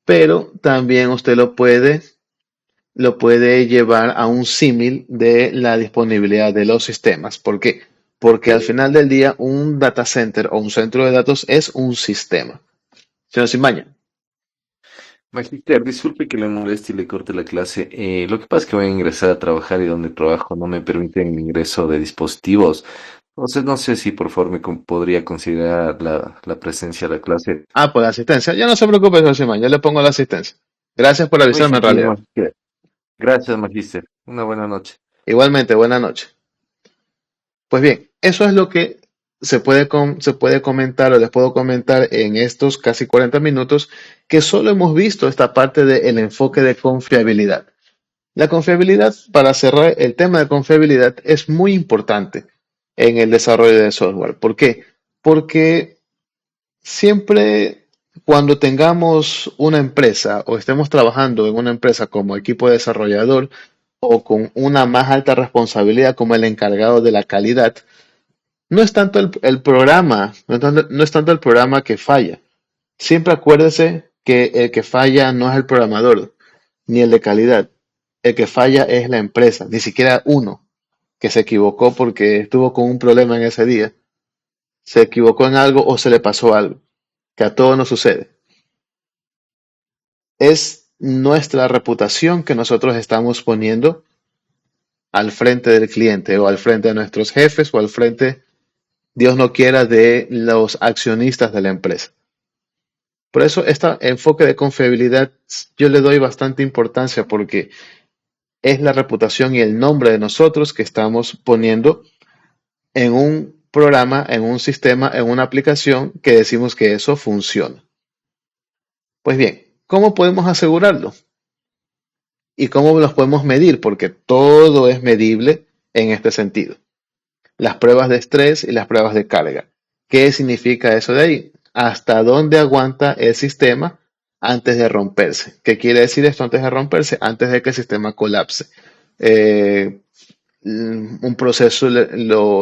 pero también usted lo puede llevar a un símil de la disponibilidad de los sistemas. ¿Por qué? Porque al final del día un data center o un centro de datos es un sistema. Señor Simaña. Magister, disculpe que le moleste y le corte la clase. Lo que pasa es que voy a ingresar a trabajar y donde trabajo no me permiten el ingreso de dispositivos. Entonces no sé si por favor podría considerar la presencia de la clase. Ah, por la asistencia. Ya no se preocupe, señor Simaña, yo le pongo la asistencia. Gracias por Muy avisarme en sencillo, realidad. Magister. Gracias, Magister. Una buena noche. Igualmente, buena noche. Pues bien, eso es lo que se puede comentar o les puedo comentar en estos casi 40 minutos que solo hemos visto esta parte del enfoque de confiabilidad. La confiabilidad, para cerrar el tema de confiabilidad, es muy importante en el desarrollo de software. ¿Por qué? Porque siempre cuando tengamos una empresa o estemos trabajando en una empresa como equipo desarrollador o con una más alta responsabilidad como el encargado de la calidad, no es tanto el programa, no es tanto el programa que falla. Siempre acuérdese que el que falla no es el programador, ni el de calidad. El que falla es la empresa, ni siquiera uno que se equivocó porque estuvo con un problema en ese día. Se equivocó en algo o se le pasó algo, que a todos nos sucede. Es nuestra reputación que nosotros estamos poniendo al frente del cliente o al frente de nuestros jefes o al frente, Dios no quiera, de los accionistas de la empresa. Por eso este enfoque de confiabilidad yo le doy bastante importancia porque es la reputación y el nombre de nosotros que estamos poniendo en un programa, en un sistema, en una aplicación que decimos que eso funciona. Pues bien, ¿cómo podemos asegurarlo? ¿Y cómo los podemos medir? Porque todo es medible en este sentido. Las pruebas de estrés y las pruebas de carga. ¿Qué significa eso de ahí? ¿Hasta dónde aguanta el sistema antes de romperse? ¿Qué quiere decir esto antes de romperse? Antes de que el sistema colapse. Eh, un proceso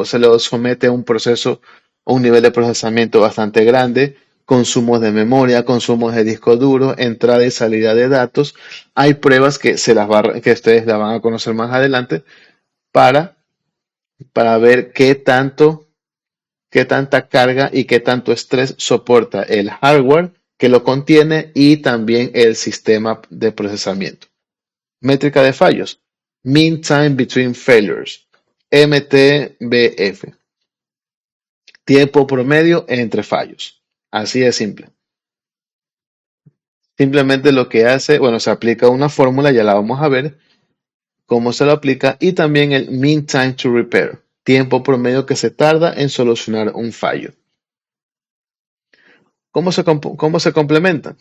se lo somete a un proceso a un nivel de procesamiento bastante grande, consumos de memoria, consumos de disco duro, entrada y salida de datos. Hay pruebas que que ustedes la van a conocer más adelante para, para ver qué tanta carga y qué tanto estrés soporta el hardware que lo contiene y también el sistema de procesamiento. Métrica de fallos. Mean Time Between Failures. MTBF. Tiempo promedio entre fallos. Así de simple. Simplemente lo que hace, bueno, se aplica una fórmula, ya la vamos a ver cómo se lo aplica, y también el Mean Time to Repair. Tiempo promedio que se tarda en solucionar un fallo. ¿Cómo se complementan?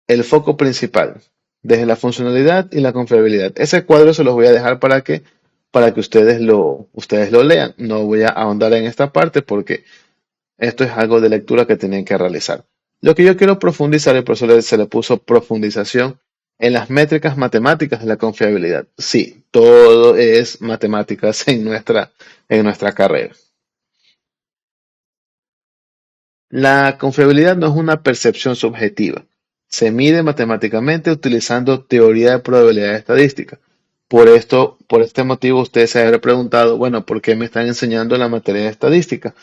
El foco principal, desde la funcionalidad y la confiabilidad. Ese cuadro se los voy a dejar para que ustedes lo lean. No voy a ahondar en esta parte porque esto es algo de lectura que tienen que realizar. Lo que yo quiero profundizar, y por eso se le puso profundización, en las métricas matemáticas de la confiabilidad. Sí, todo es matemáticas en nuestra carrera. La confiabilidad no es una percepción subjetiva. Se mide matemáticamente utilizando teoría de probabilidad estadística. Por este motivo, usted se habrá preguntado, bueno, ¿por qué me están enseñando la materia de estadística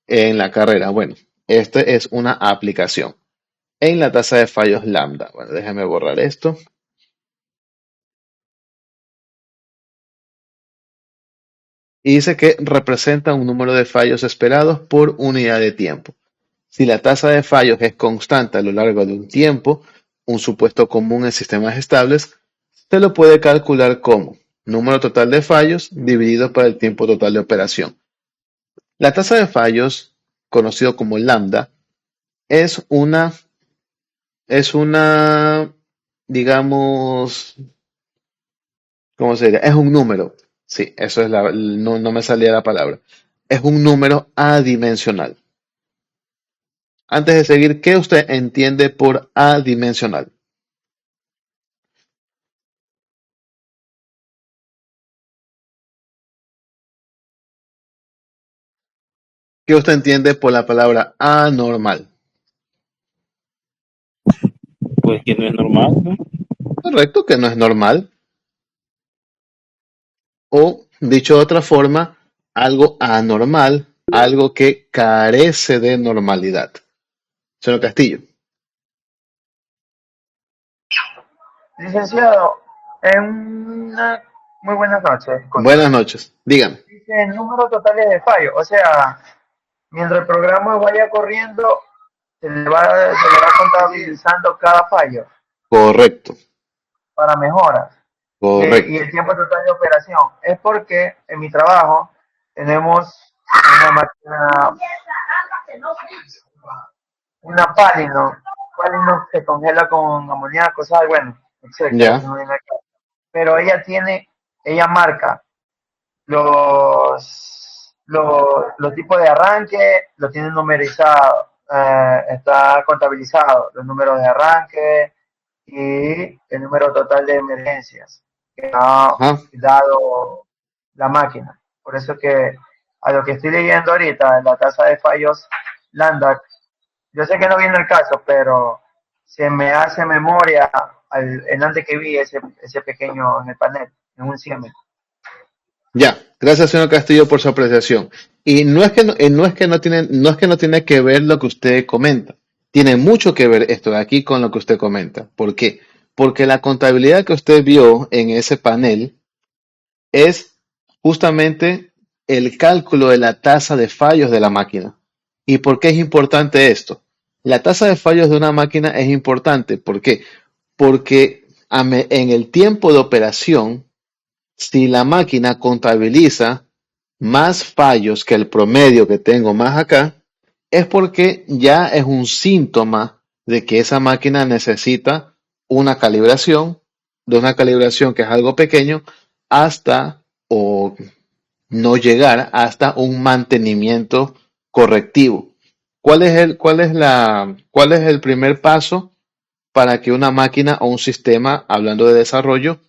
en la carrera? Bueno, esta es una aplicación. en la tasa de fallos lambda. Bueno, déjame borrar esto. Y dice que representa un número de fallos esperados por unidad de tiempo. Si la tasa de fallos es constante a lo largo de un tiempo, un supuesto común en sistemas estables, se lo puede calcular como número total de fallos dividido por el tiempo total de operación. La tasa de fallos, conocido como lambda, es una, digamos, ¿cómo se diría? Es un número. Sí, eso es no me salía la palabra. Es un número adimensional. Antes de seguir, ¿qué usted entiende por adimensional? ¿Qué usted entiende por la palabra anormal? Pues que no es normal, ¿no? Correcto, que no es normal. O, dicho de otra forma, algo anormal, algo que carece de normalidad. Señor Castillo. Licenciado, muy buenas noches. Buenas noches. Dígame. Dice número totales de fallos, o sea, mientras el programa vaya corriendo, se le va contabilizando cada fallo Correcto, para mejoras. Y correcto. el tiempo total de operación. Es porque en mi trabajo tenemos una máquina, una Palino se congela con amoníaco, ¿sabes? Bueno, etcétera. Ya, Pero ella marca los tipos de arranque, lo tiene numerizado, está contabilizado, los números de arranque y el número total de emergencias que ha ajá. dado la máquina. Por eso que a lo que estoy leyendo ahorita, la tasa de fallos Lambda, yo sé que no viene el caso, pero se me hace memoria en antes que vi ese pequeño en el panel, en un Siemens. Ya, gracias, señor Castillo, por su apreciación. Y no es que no tiene que ver lo que usted comenta. Tiene mucho que ver esto de aquí con lo que usted comenta. ¿Por qué? Porque la contabilidad que usted vio en ese panel es justamente el cálculo de la tasa de fallos de la máquina. ¿Y por qué es importante esto? La tasa de fallos de una máquina es importante. ¿Por qué? Porque en el tiempo de operación, si la máquina contabiliza más fallos que el promedio que tengo más acá, es porque ya es un síntoma de que esa máquina necesita una calibración, de una calibración que es algo pequeño, hasta o no llegar hasta un mantenimiento correctivo. ¿Cuál es el primer paso para que una máquina o un sistema, hablando de desarrollo,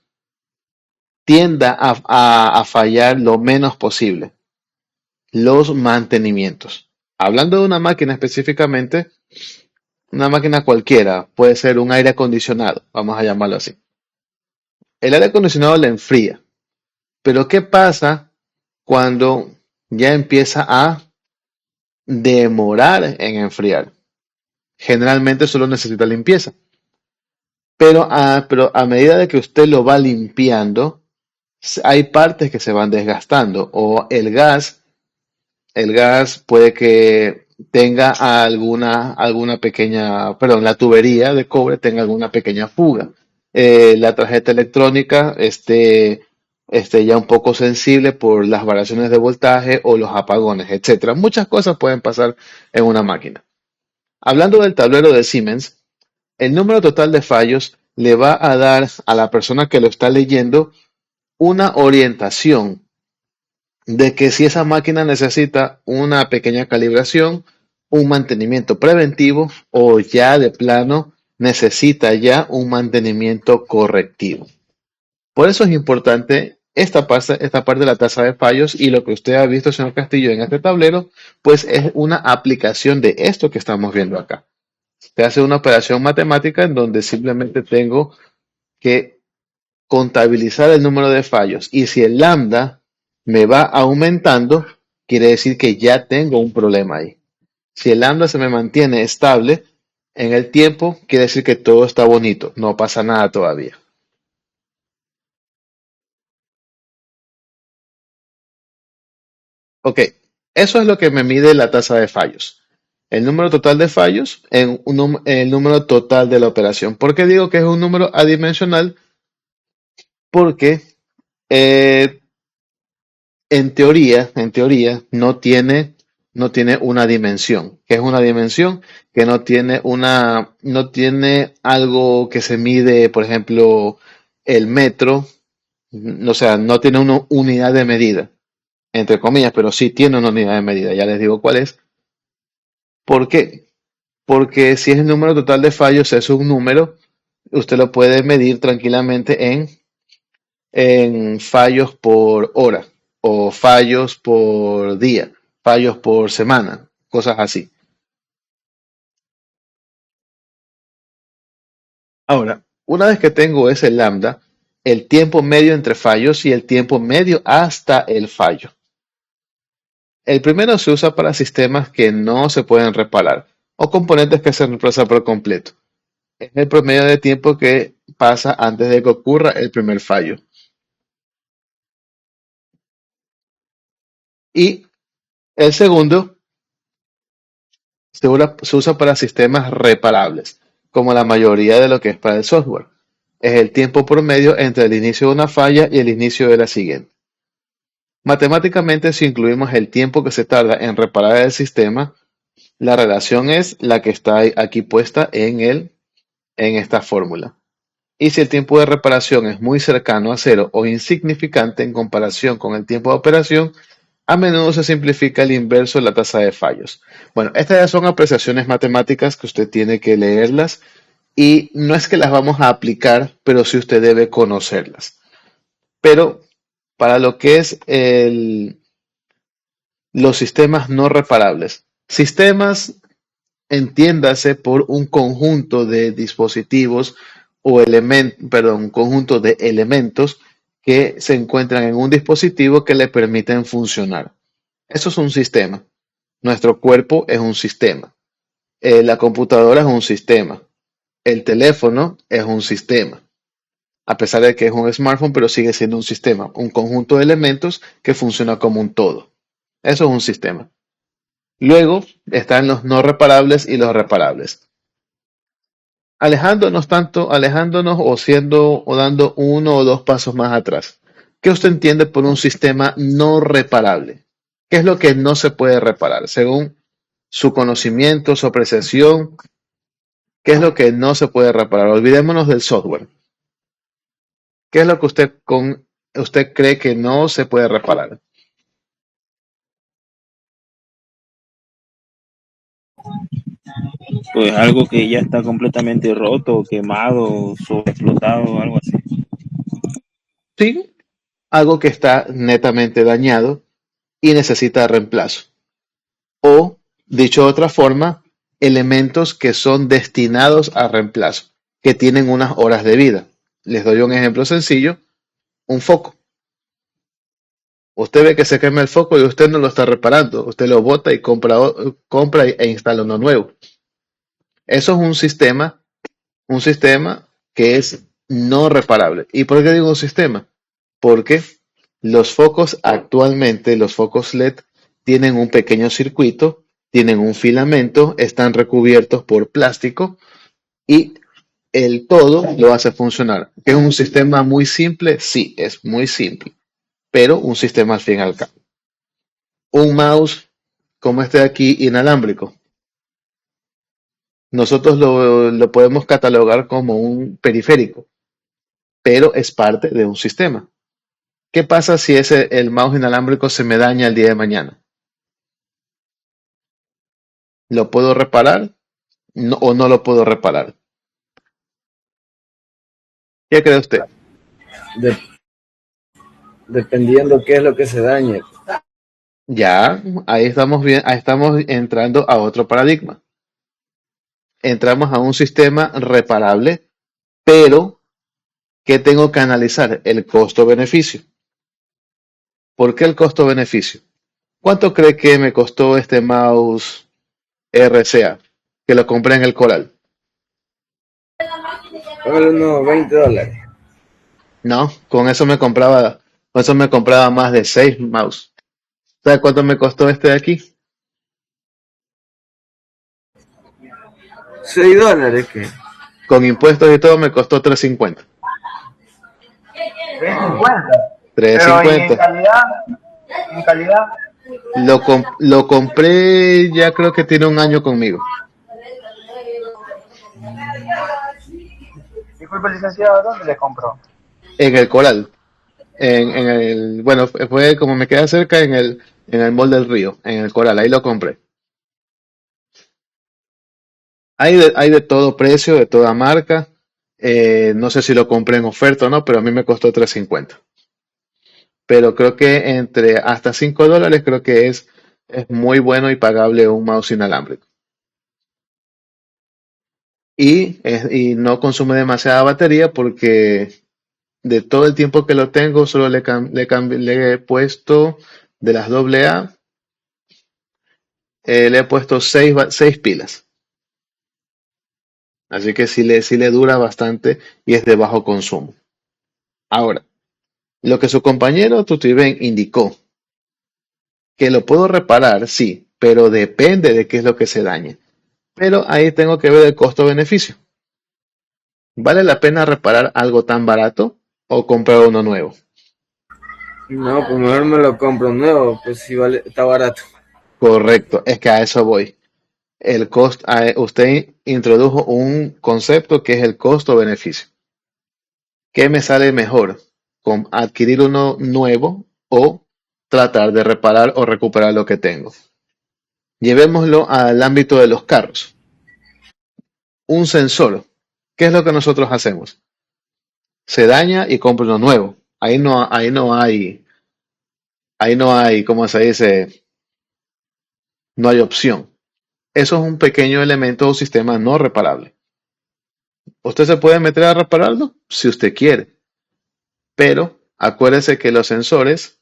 tienda a fallar lo menos posible? Los mantenimientos. Hablando de una máquina específicamente, una máquina cualquiera, puede ser un aire acondicionado, vamos a llamarlo así. El aire acondicionado le enfría, pero ¿qué pasa cuando ya empieza a demorar en enfriar? Generalmente solo necesita limpieza, pero a medida de que usted lo va limpiando, hay partes que se van desgastando o el gas puede que tenga alguna pequeña, perdón, la tubería de cobre tenga alguna pequeña fuga. La tarjeta electrónica esté ya un poco sensible por las variaciones de voltaje o los apagones, etcétera. Muchas cosas pueden pasar en una máquina. Hablando del tablero de Siemens, el número total de fallos le va a dar a la persona que lo está leyendo una orientación de que si esa máquina necesita una pequeña calibración, un mantenimiento preventivo o ya de plano necesita ya un mantenimiento correctivo. Por eso es importante esta parte de la tasa de fallos y lo que usted ha visto, señor Castillo, en este tablero, pues es una aplicación de esto que estamos viendo acá. Se hace una operación matemática en donde simplemente tengo que contabilizar el número de fallos y si el lambda me va aumentando, quiere decir que ya tengo un problema ahí. Si el lambda se me mantiene estable, En el tiempo quiere decir que todo está bonito, no pasa nada todavía. Ok, eso es lo que me mide la tasa de fallos. El número total de fallos en el número total de la operación. ¿Por qué digo que es un número adimensional? Porque eh, en teoría no tiene una dimensión. ¿Qué es una dimensión? Que no tiene algo que se mide, por ejemplo, el metro, o sea, no tiene una unidad de medida, entre comillas, pero sí tiene una unidad de medida. Ya les digo cuál es. ¿Por qué? Porque si es el número total de fallos, es un número, usted lo puede medir tranquilamente en fallos por hora o fallos por día, fallos por semana, cosas así. Ahora, una vez que tengo ese lambda, el tiempo medio entre fallos y el tiempo medio hasta el fallo. El primero se usa para sistemas que no se pueden reparar o componentes que se reemplazan por completo. Es el promedio de tiempo que pasa antes de que ocurra el primer fallo. Y el segundo se usa para sistemas reparables, como la mayoría de lo que es para el software. Es el tiempo promedio entre el inicio de una falla y el inicio de la siguiente. Matemáticamente, si incluimos el tiempo que se tarda en reparar el sistema, la relación es la que está aquí puesta en esta fórmula. Y si el tiempo de reparación es muy cercano a cero o insignificante en comparación con el tiempo de operación, a menudo se simplifica el inverso de la tasa de fallos. Bueno, estas ya son apreciaciones matemáticas que usted tiene que leerlas y no es que las vamos a aplicar, pero sí usted debe conocerlas. Pero para lo que es los sistemas no reparables, sistemas, entiéndase por un conjunto de dispositivos o un conjunto de elementos que se encuentran en un dispositivo que le permiten funcionar. Eso es un sistema. Nuestro cuerpo es un sistema. La computadora es un sistema. El teléfono es un sistema. A pesar de que es un smartphone, pero sigue siendo un sistema. Un conjunto de elementos que funciona como un todo. Eso es un sistema. Luego están los no reparables y los reparables. Alejándonos o dando uno o dos pasos más atrás. ¿Qué usted entiende por un sistema no reparable? ¿Qué es lo que no se puede reparar? Según su conocimiento, su apreciación, ¿qué es lo que no se puede reparar? Olvidémonos del software. ¿Qué es lo que usted cree que no se puede reparar? Pues algo que ya está completamente roto, quemado, sobreexplotado, algo así. Sí, algo que está netamente dañado y necesita reemplazo. O, dicho de otra forma, elementos que son destinados a reemplazo, que tienen unas horas de vida. Les doy un ejemplo sencillo, un foco. Usted ve que se quema el foco y usted no lo está reparando, usted lo bota y compra e instala uno nuevo. Eso es un sistema que es no reparable. ¿Y por qué digo un sistema? Porque los focos LED, tienen un pequeño circuito, tienen un filamento, están recubiertos por plástico y el todo lo hace funcionar. ¿Es un sistema muy simple? Sí, es muy simple, pero un sistema al fin y al cabo. Un mouse como este de aquí, inalámbrico, nosotros lo podemos catalogar como un periférico, pero es parte de un sistema. ¿Qué pasa si el mouse inalámbrico se me daña el día de mañana? ¿Lo puedo reparar o no lo puedo reparar? ¿Qué cree usted? De- dependiendo qué es lo que se dañe. Ya, ahí estamos bien, ahí estamos entrando a otro paradigma. Entramos a un sistema reparable, pero ¿qué tengo que analizar? El costo-beneficio. ¿Por qué el costo-beneficio? ¿Cuánto cree que me costó este mouse RCA? Que lo compré en el Coral. Póngale unos $20. No, con eso me compraba más de 6 mouse. ¿Sabes cuánto me costó este de aquí? $6, ¿qué? Con impuestos y todo me costó 350. 350. Pero y 350. en calidad, Lo compré, ya creo que tiene un año conmigo. disculpe licenciado, ¿dónde le compró? En el Coral. Bueno, fue como me queda cerca en el Mall del Río, en el Coral, ahí lo compré. Hay de todo precio, de toda marca. No sé si lo compré en oferta o no, pero a mí me costó 350. Pero creo que entre hasta $5 creo que es muy bueno y pagable un mouse inalámbrico. Y no consume demasiada batería porque de todo el tiempo que lo tengo, solo le he puesto de las AA, le he puesto 6 pilas. Así que sí le dura bastante y es de bajo consumo. Ahora, lo que su compañero Tutiben indicó, que lo puedo reparar, sí, pero depende de qué es lo que se dañe. Pero ahí tengo que ver el costo-beneficio. ¿Vale la pena reparar algo tan barato o comprar uno nuevo? No, pues mejor me lo compro nuevo, pues si vale, está barato. Correcto, es que a eso voy. Usted introdujo un concepto que es el costo-beneficio. ¿Qué me sale mejor? ¿Con adquirir uno nuevo o tratar de reparar o recuperar lo que tengo? Llevémoslo al ámbito de los carros. Un sensor. ¿Qué es lo que nosotros hacemos? Se daña y compro uno nuevo. Ahí no hay, ¿cómo se dice? No hay opción. Eso es un pequeño elemento o sistema no reparable. ¿Usted se puede meter a repararlo? Si usted quiere. Pero acuérdese que los sensores,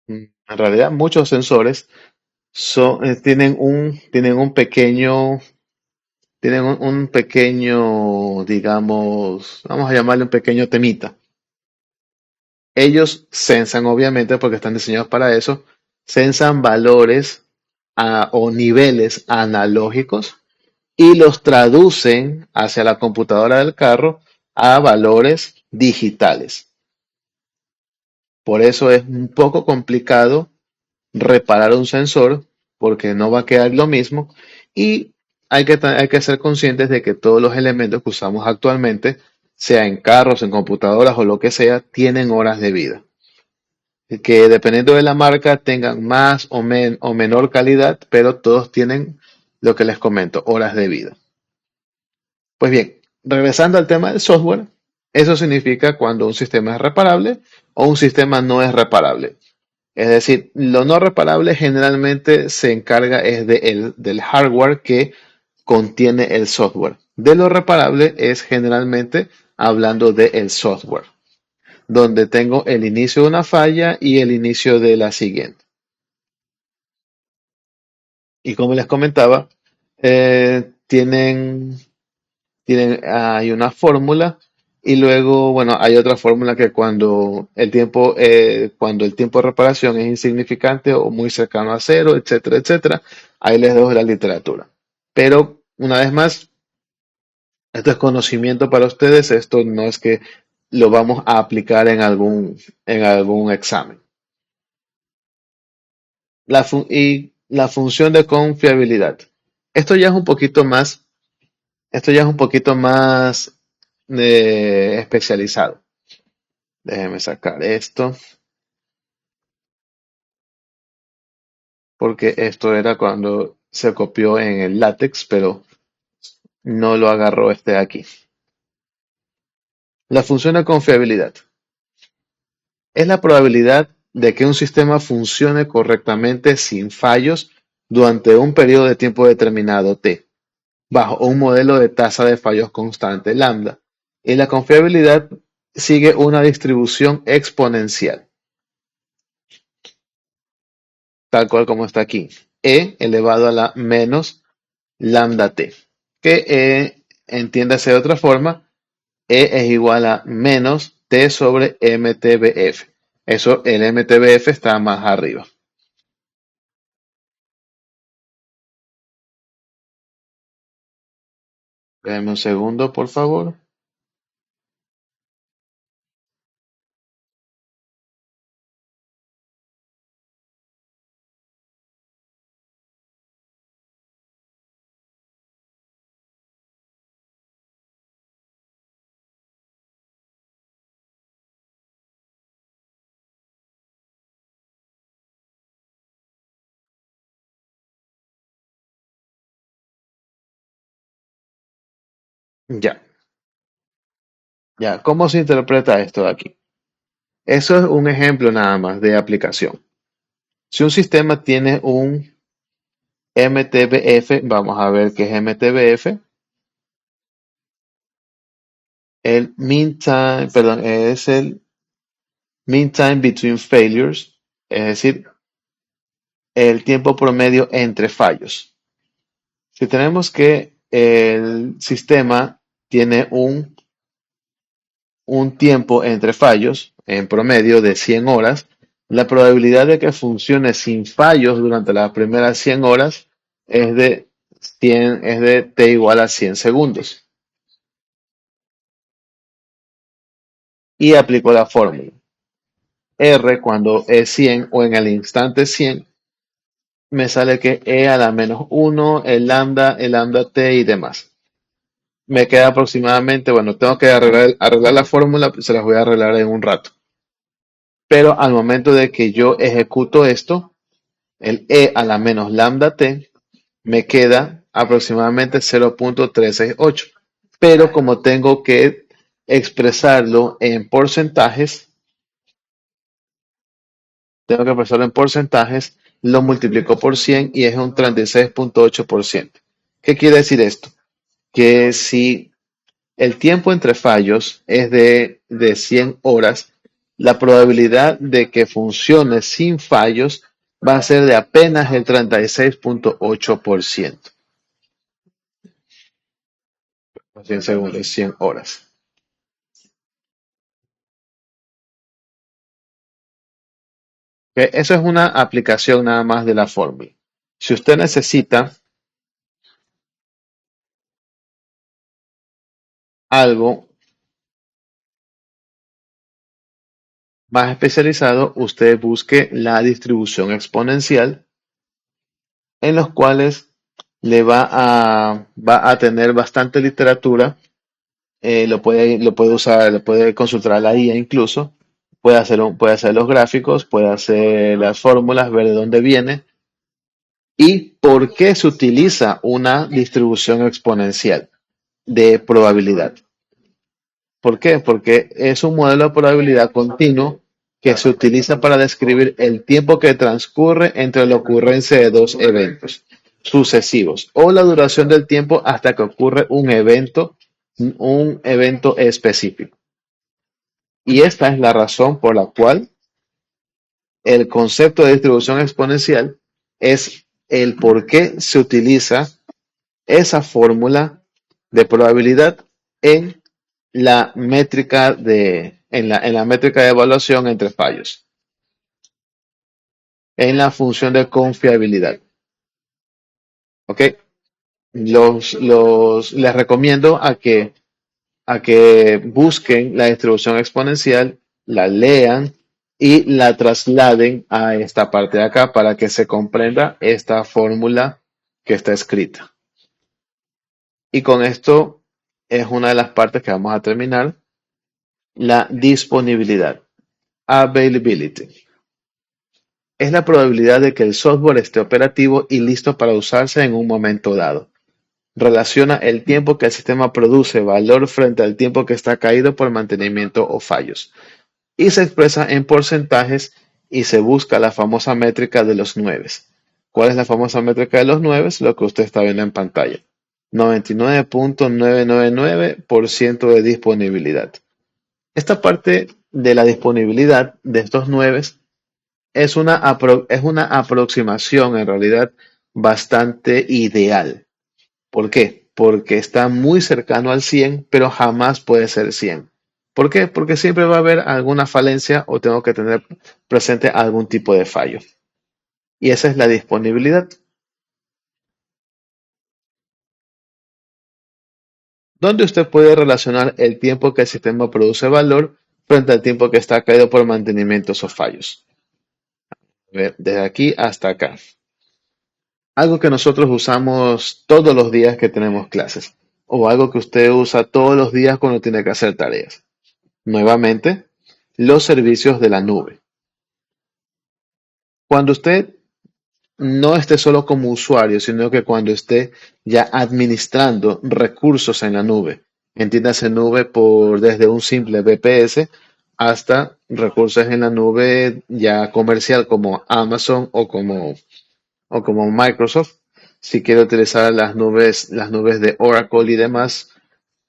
en realidad muchos sensores tienen un pequeño, digamos, vamos a llamarle un pequeño temita. Ellos sensan, obviamente, porque están diseñados para eso, sensan valores o niveles analógicos y los traducen hacia la computadora del carro a valores digitales. Por eso es un poco complicado reparar un sensor porque no va a quedar lo mismo y hay que ser conscientes de que todos los elementos que usamos actualmente, sea en carros, en computadoras o lo que sea, tienen horas de vida. Que dependiendo de la marca tengan más o menor calidad, pero todos tienen lo que les comento, horas de vida. Pues bien, regresando al tema del software, eso significa cuando un sistema es reparable o un sistema no es reparable. Es decir, lo no reparable generalmente se encarga es del hardware que contiene el software. De lo reparable es generalmente hablando del software, donde tengo el inicio de una falla y el inicio de la siguiente. Y como les comentaba, hay una fórmula y luego, bueno, hay otra fórmula que cuando el tiempo de reparación es insignificante o muy cercano a cero, etcétera, etcétera, ahí les dejo la literatura. Pero, una vez más, esto es conocimiento para ustedes, esto no es que lo vamos a aplicar en algún examen. La función de confiabilidad. Esto ya es un poquito más, esto ya es un poquito más especializado. Déjeme sacar esto, porque esto era cuando se copió en el látex, pero no lo agarró este de aquí. La función de confiabilidad es la probabilidad de que un sistema funcione correctamente sin fallos durante un periodo de tiempo determinado t, bajo un modelo de tasa de fallos constante lambda. Y la confiabilidad sigue una distribución exponencial, tal cual como está aquí, e elevado a la menos lambda t. que entiéndase de otra forma, E es igual a menos T sobre MTBF. Eso, el MTBF está más arriba. Dame un segundo, por favor. Ya, ya. ¿Cómo se interpreta esto de aquí? Eso es un ejemplo nada más de aplicación. Si un sistema tiene un MTBF, vamos a ver qué es MTBF. El mean time, perdón, es el mean time between failures, es decir, el tiempo promedio entre fallos. Si tenemos que el sistema tiene un tiempo entre fallos en promedio de 100 horas, la probabilidad de que funcione sin fallos durante las primeras 100 horas es de 100, es de t igual a 100 segundos. Y aplico la fórmula. R cuando es 100 o en el instante 100, me sale que E a la menos 1, el lambda t y demás. Me queda aproximadamente, bueno, tengo que arreglar la fórmula, se las voy a arreglar en un rato. Pero al momento de que yo ejecuto esto, el E a la menos lambda t, me queda aproximadamente 0.368. Pero como tengo que expresarlo en porcentajes, lo multiplico por 100 y es un 36.8%. ¿Qué quiere decir esto? Que si el tiempo entre fallos es de 100 horas, la probabilidad de que funcione sin fallos va a ser de apenas el 36.8%. 100 segundos, 100 horas. ¿Ok? Eso es una aplicación nada más de la fórmula. Si usted necesita algo más especializado, usted busque la distribución exponencial, en los cuales le va a tener bastante literatura. Lo puede usar, lo puede consultar la IA incluso. Puede hacer los gráficos, puede hacer las fórmulas, ver de dónde viene y por qué se utiliza una distribución exponencial de probabilidad. ¿Por qué? Porque es un modelo de probabilidad continuo que se utiliza para describir el tiempo que transcurre entre la ocurrencia de dos eventos sucesivos o la duración del tiempo hasta que ocurre un evento específico. Y esta es la razón por la cual el concepto de distribución exponencial es el por qué se utiliza esa fórmula de probabilidad en la métrica en la métrica de evaluación entre fallos, en la función de confiabilidad. ¿Ok? Les recomiendo a que busquen la distribución exponencial, la lean y la trasladen a esta parte de acá para que se comprenda esta fórmula que está escrita. Y con esto es una de las partes que vamos a terminar, la disponibilidad, availability. Es la probabilidad de que el software esté operativo y listo para usarse en un momento dado. Relaciona el tiempo que el sistema produce valor frente al tiempo que está caído por mantenimiento o fallos. Y se expresa en porcentajes y se busca la famosa métrica de los 9. ¿Cuál es la famosa métrica de los 9? Lo que usted está viendo en pantalla. 99.999% de disponibilidad. Esta parte de la disponibilidad de estos 9 es una aproximación en realidad bastante ideal. ¿Por qué? porque está muy cercano al 100, pero jamás puede ser 100. ¿Por qué? Porque siempre va a haber alguna falencia o tengo que tener presente algún tipo de fallo. Y esa es la disponibilidad, donde usted puede relacionar el tiempo que el sistema produce valor frente al tiempo que está caído por mantenimientos o fallos. A ver, desde aquí hasta acá. Algo que nosotros usamos todos los días que tenemos clases, o algo que usted usa todos los días cuando tiene que hacer tareas. Nuevamente, los servicios de la nube. Cuando usted no esté solo como usuario, sino que cuando esté ya administrando recursos en la nube, entiéndase nube por desde un simple VPS hasta recursos en la nube ya comercial como Amazon o como Microsoft. Si quiere utilizar las nubes de Oracle y demás,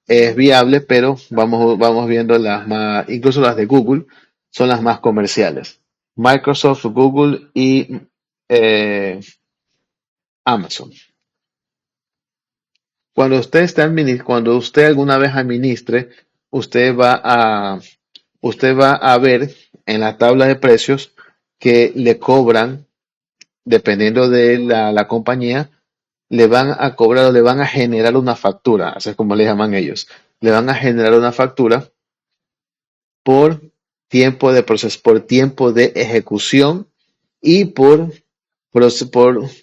es viable, pero vamos viendo las más, incluso las de Google, son las más comerciales. Microsoft, Google y eh, Amazon. Cuando usted alguna vez administre, usted va a, usted va a ver en la tabla de precios que le cobran, dependiendo de la compañía, le van a cobrar o le van a generar una factura, así es como le llaman ellos. Le van a generar una factura por por tiempo de ejecución y por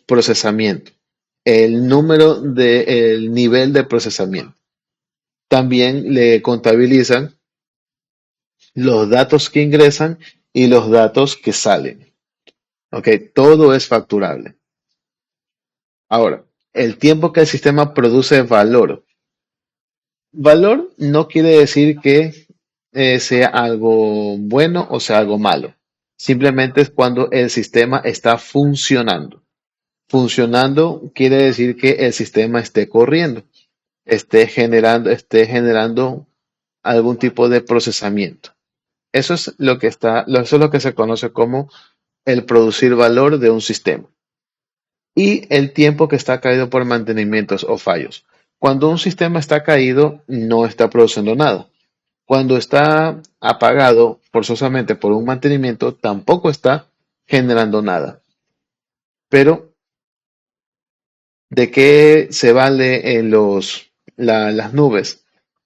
procesamiento. El nivel de procesamiento. También le contabilizan los datos que ingresan y los datos que salen. Ok, todo es facturable. Ahora, el tiempo que el sistema produce valor. Valor no quiere decir que sea algo bueno o sea algo malo. Simplemente es cuando el sistema está funcionando. Funcionando quiere decir que el sistema esté corriendo, esté generando algún tipo de procesamiento. Eso es lo que se conoce como el producir valor de un sistema. Y el tiempo que está caído por mantenimientos o fallos. Cuando un sistema está caído, no está produciendo nada. Cuando está apagado forzosamente por un mantenimiento, tampoco está generando nada. Pero, ¿de qué se vale las nubes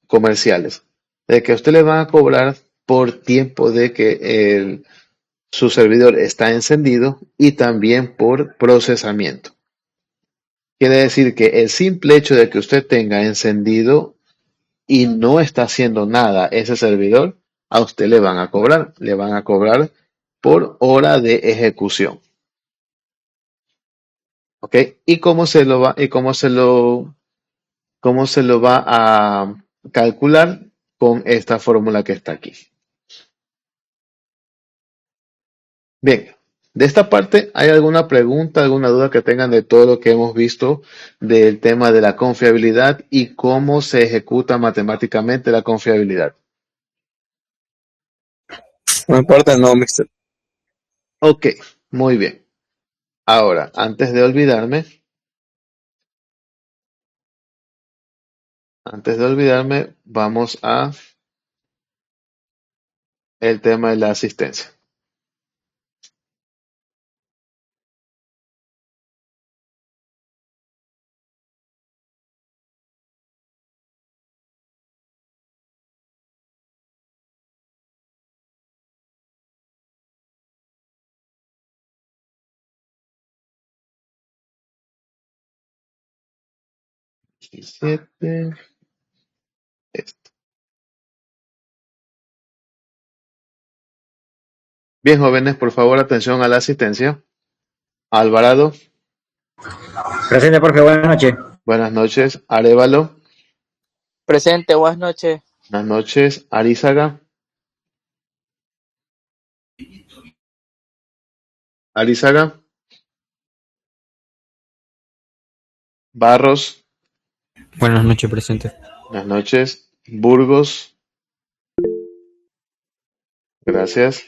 comerciales? De que a usted le van a cobrar por tiempo de que su servidor está encendido y también por procesamiento. Quiere decir que el simple hecho de que usted tenga encendido y no está haciendo nada ese servidor, a usted le van a cobrar. Le van a cobrar por hora de ejecución. ¿Ok? ¿Y cómo se lo va a calcular? Con esta fórmula que está aquí. Bien, de esta parte, ¿hay alguna pregunta, alguna duda que tengan de todo lo que hemos visto del tema de la confiabilidad y cómo se ejecuta matemáticamente la confiabilidad? No importa, no, mister. Ok, muy bien. Ahora, antes de olvidarme, vamos a el tema de la asistencia. Siete, esto. Bien, jóvenes, por favor, atención a la asistencia. Alvarado, Presente, profe, buenas noches. buenas noches. Arévalo, Presente, buenas noches. buenas noches. Arizaga, Arizaga, Barros, Buenas noches, presente. buenas noches. Burgos, gracias.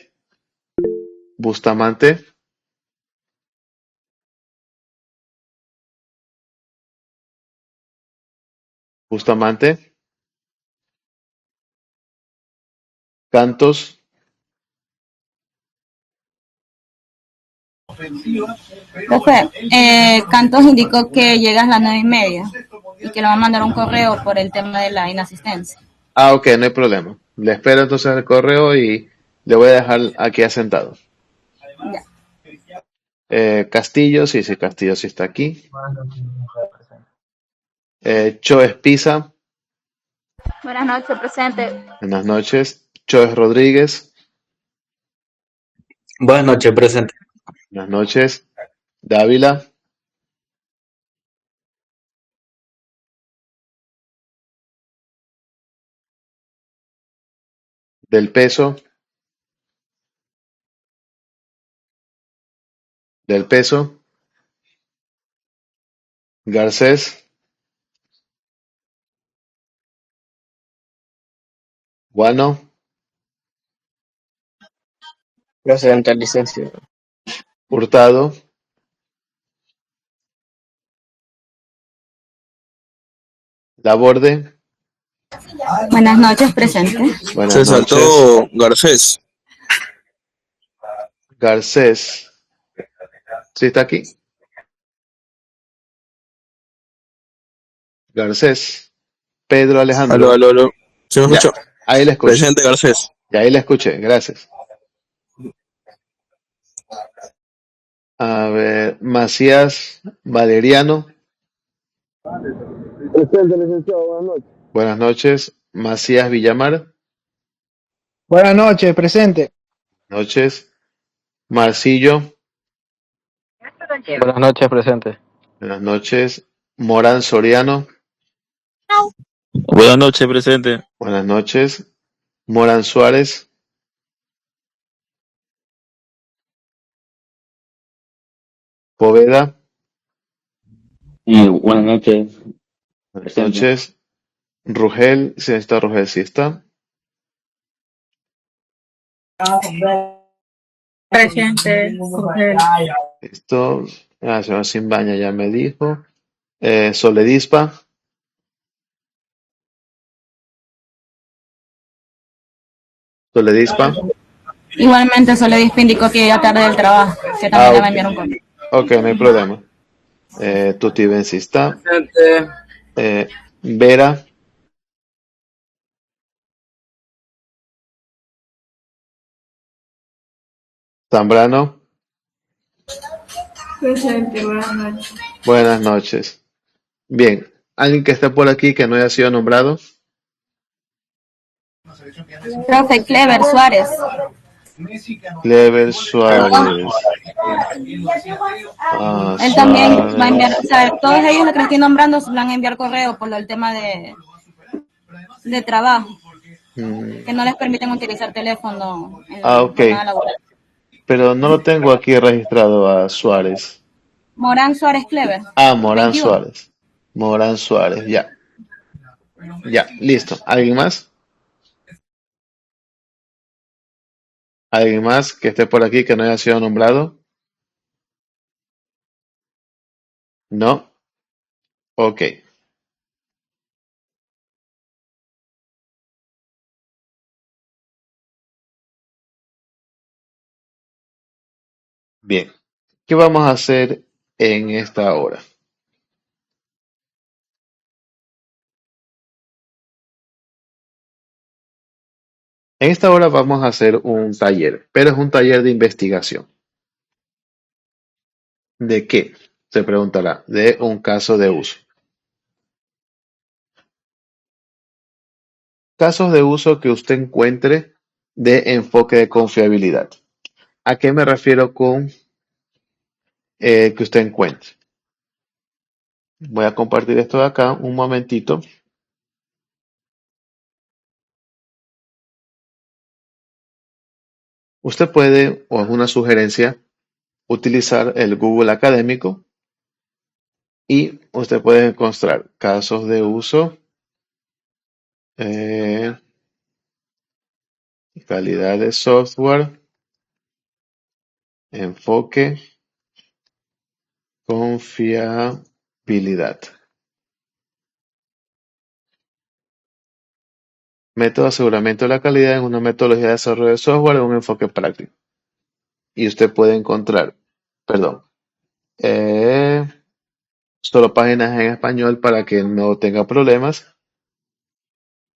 Bustamante, Bustamante, Cantos, Profe, Cantos indicó que llega a las 9:30 y que le va a mandar un correo por el tema de la inasistencia. ok, no hay problema. Le espero entonces el correo y le voy a dejar aquí asentado. Ya. Castillo, sí, sí, Castillo sí está aquí. Buenas noches, mujer presente. Choes Pisa, Buenas noches, presente. buenas noches. Choes Rodríguez, Buenas noches, presente. buenas noches. Dávila, Del Peso, Del Peso, Garcés, Guano, Presente, licencia. Hurtado, Laborde, Buenas noches, presente. buenas Se noches. saltó Garcés. Garcés, ¿sí está aquí? Garcés, Pedro Aló, Alejandro, aló, aló. ¿Se me ya, escuchó? ahí le escucho, Presente Garcés. ya ahí le escuché, gracias. A ver, Macías Valeriano, Presente, licenciado, buenas noches. buenas noches. Macías Villamar, Buenas noches, presente. noches. Marcillo, Buenas noches, presente. buenas noches. Morán Soriano, Buenas noches, presente. buenas noches. Morán Suárez, Poveda, Buenas noches, buenas presente. noches. Rugel, si está Rugel, sí está. Presente, Jorge. Esto, señor Simbaña ya me dijo. Soledispa, Soledispa. Igualmente, Soledad indicó que llega tarde del trabajo, que también le va a enviar un correo. Ok, no hay problema. Tuti Ben sí está. Presente. Vera, Zambrano, Presente, buenas noches. buenas noches. Bien, ¿alguien que esté por aquí que no haya sido nombrado? Profe Clever Suárez. Clever Suárez. Él también va a enviar, Suárez. o sea, todos ellos los que estoy nombrando van a enviar correo por el tema de trabajo, que no les permiten utilizar teléfono en la Ok, jornada laboral. pero no lo tengo aquí registrado a Suárez. Morán Suárez Clever, Morán 21. Suárez. Morán Suárez, ya. Ya, listo. ¿Alguien más? ¿Alguien más que esté por aquí que no haya sido nombrado? No. Ok. Bien. ¿Qué vamos a hacer en esta hora? En esta hora vamos a hacer un taller, pero es un taller de investigación. ¿De qué? Se preguntará. De un caso de uso. Casos de uso que usted encuentre de enfoque de confiabilidad. ¿A qué me refiero con que usted encuentre? Voy a compartir esto de acá un momentito. Usted puede, o es una sugerencia, utilizar el Google Académico y usted puede encontrar casos de uso, eh, calidad de software, enfoque, confiabilidad. método de aseguramiento de la calidad en una metodología de desarrollo de software en un enfoque práctico. Y usted puede encontrar, perdón, solo páginas en español para que no tenga problemas.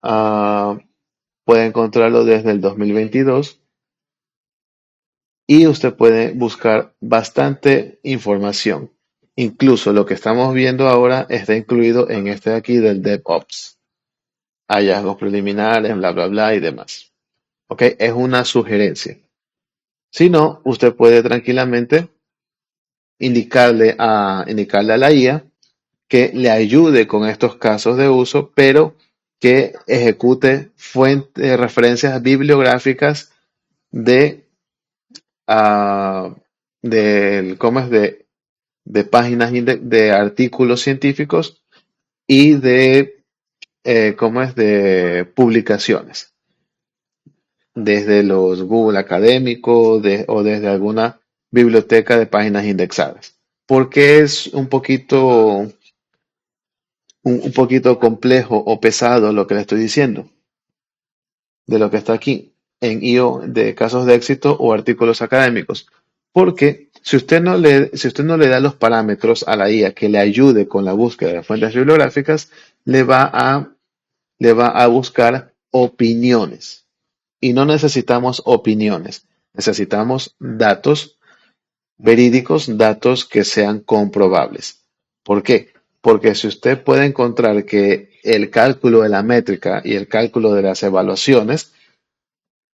Puede encontrarlo desde el 2022 y usted puede buscar bastante información. Incluso lo que estamos viendo ahora está incluido en este de aquí del DevOps. Hallazgos preliminares, bla, bla, bla y demás. ¿Ok? Es una sugerencia. Si no, usted puede tranquilamente indicarle a la IA que le ayude con estos casos de uso, pero que ejecute referencias bibliográficas de, de páginas de artículos científicos y de de publicaciones, desde los Google Académicos o desde alguna biblioteca de páginas indexadas. Porque es un poquito complejo o pesado lo que le estoy diciendo, de lo que está aquí en IO de casos de éxito o artículos académicos. Porque si usted no le da los parámetros a la IA que le ayude con la búsqueda de fuentes bibliográficas, le va a buscar opiniones. Y no necesitamos opiniones, necesitamos datos verídicos, datos que sean comprobables. ¿Por qué? Porque si usted puede encontrar que el cálculo de la métrica y el cálculo de las evaluaciones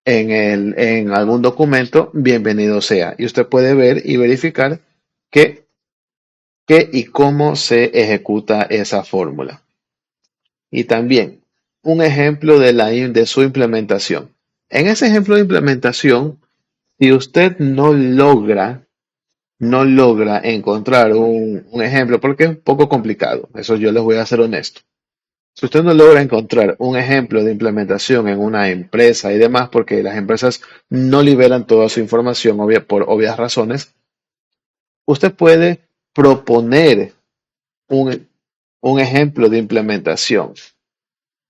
en algún documento, bienvenido sea. Y usted puede ver y verificar qué y cómo se ejecuta esa fórmula. Y también un ejemplo de su implementación. En ese ejemplo de implementación, si usted no logra encontrar un ejemplo, porque es un poco complicado, eso yo les voy a ser honesto. Si usted no logra encontrar un ejemplo de implementación en una empresa y demás, porque las empresas no liberan toda su información por obvias razones, usted puede proponer un ejemplo de implementación.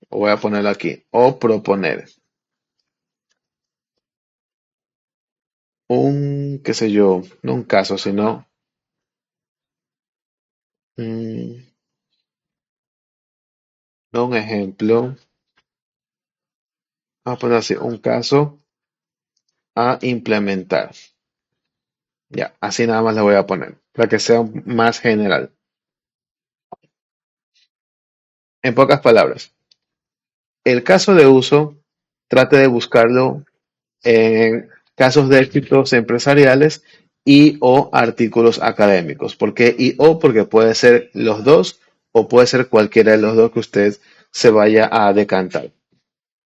Voy a ponerlo aquí, o proponer qué sé yo, no un caso, sino no un ejemplo. Vamos a poner así, un caso a implementar. Ya, así nada más le voy a poner, para que sea más general. En pocas palabras, el caso de uso, trate de buscarlo en casos de éxitos empresariales y o artículos académicos. ¿Por qué y o? Porque puede ser los dos o puede ser cualquiera de los dos que usted se vaya a decantar.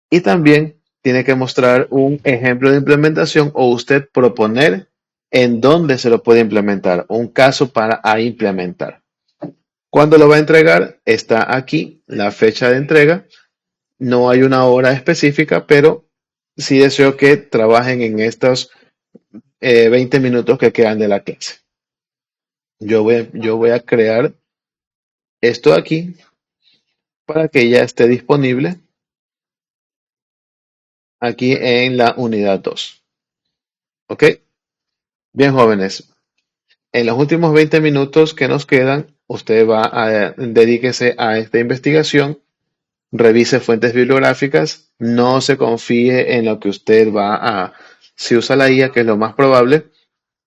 Y también tiene que mostrar un ejemplo de implementación o usted proponer en dónde se lo puede implementar, un caso para implementar. ¿Cuándo lo va a entregar? Está aquí la fecha de entrega. No hay una hora específica, pero sí deseo que trabajen en estos 20 minutos que quedan de la clase. Yo voy a crear esto aquí para que ya esté disponible aquí en la unidad 2. ¿Ok? Bien, jóvenes. En los últimos 20 minutos que nos quedan, usted dedíquese a esta investigación, revise fuentes bibliográficas, no se confíe en lo que usted si usa la IA, que es lo más probable,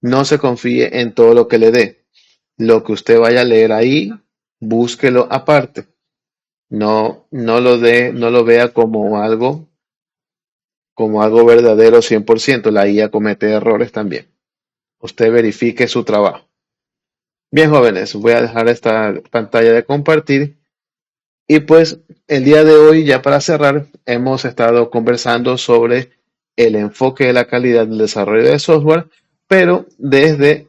no se confíe en todo lo que le dé. Lo que usted vaya a leer ahí, búsquelo aparte. No lo vea como algo verdadero 100%. La IA comete errores también. Usted verifique su trabajo. Bien, jóvenes, voy a dejar esta pantalla de compartir. Y pues el día de hoy, ya para cerrar, hemos estado conversando sobre el enfoque de la calidad del desarrollo de software, pero desde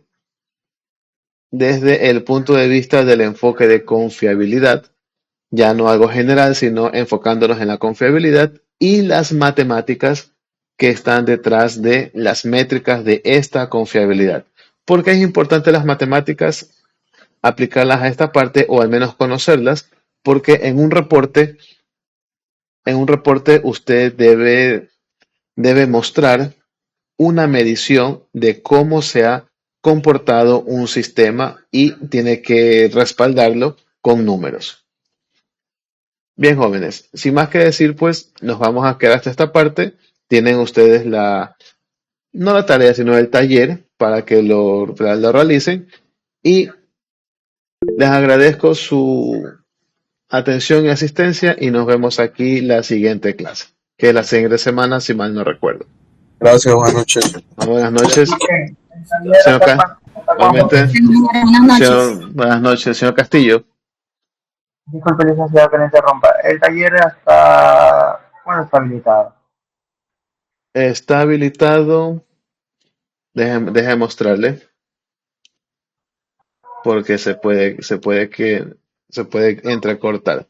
el punto de vista del enfoque de confiabilidad, ya no algo general, sino enfocándonos en la confiabilidad y las matemáticas que están detrás de las métricas de esta confiabilidad. ¿Por qué es importante las matemáticas? Aplicarlas a esta parte o al menos conocerlas, porque en un reporte en un reporte usted debe mostrar una medición de cómo se ha comportado un sistema y tiene que respaldarlo con números. Bien, jóvenes, sin más que decir, pues nos vamos a quedar hasta esta parte. Tienen ustedes no la tarea, sino el taller para que lo realicen. Y les agradezco su atención y asistencia y nos vemos aquí la siguiente clase, que es la siguiente semana, si mal no recuerdo. Gracias, buenas noches. Buenas noches. Señor igualmente, buenas noches, señor Castillo. Disculpe, licenciado, que le interrumpa. El taller hasta... ¿Cuándo está habilitado? Está habilitado. Deje mostrarle. Porque se puede entrecortar.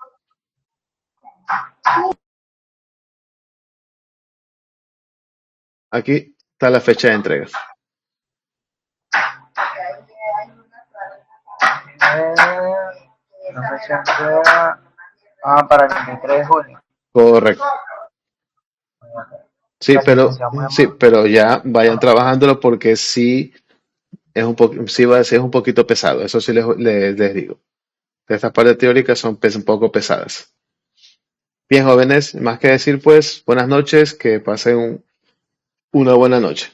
Aquí está la fecha de entrega. La fecha de entrega... para el 23 de junio. Correcto. Sí, pero ya vayan trabajándolo porque sí es un poquito pesado. Eso sí les digo. Estas partes teóricas son un poco pesadas. Bien, jóvenes, más que decir, pues, buenas noches, que pasen una buena noche.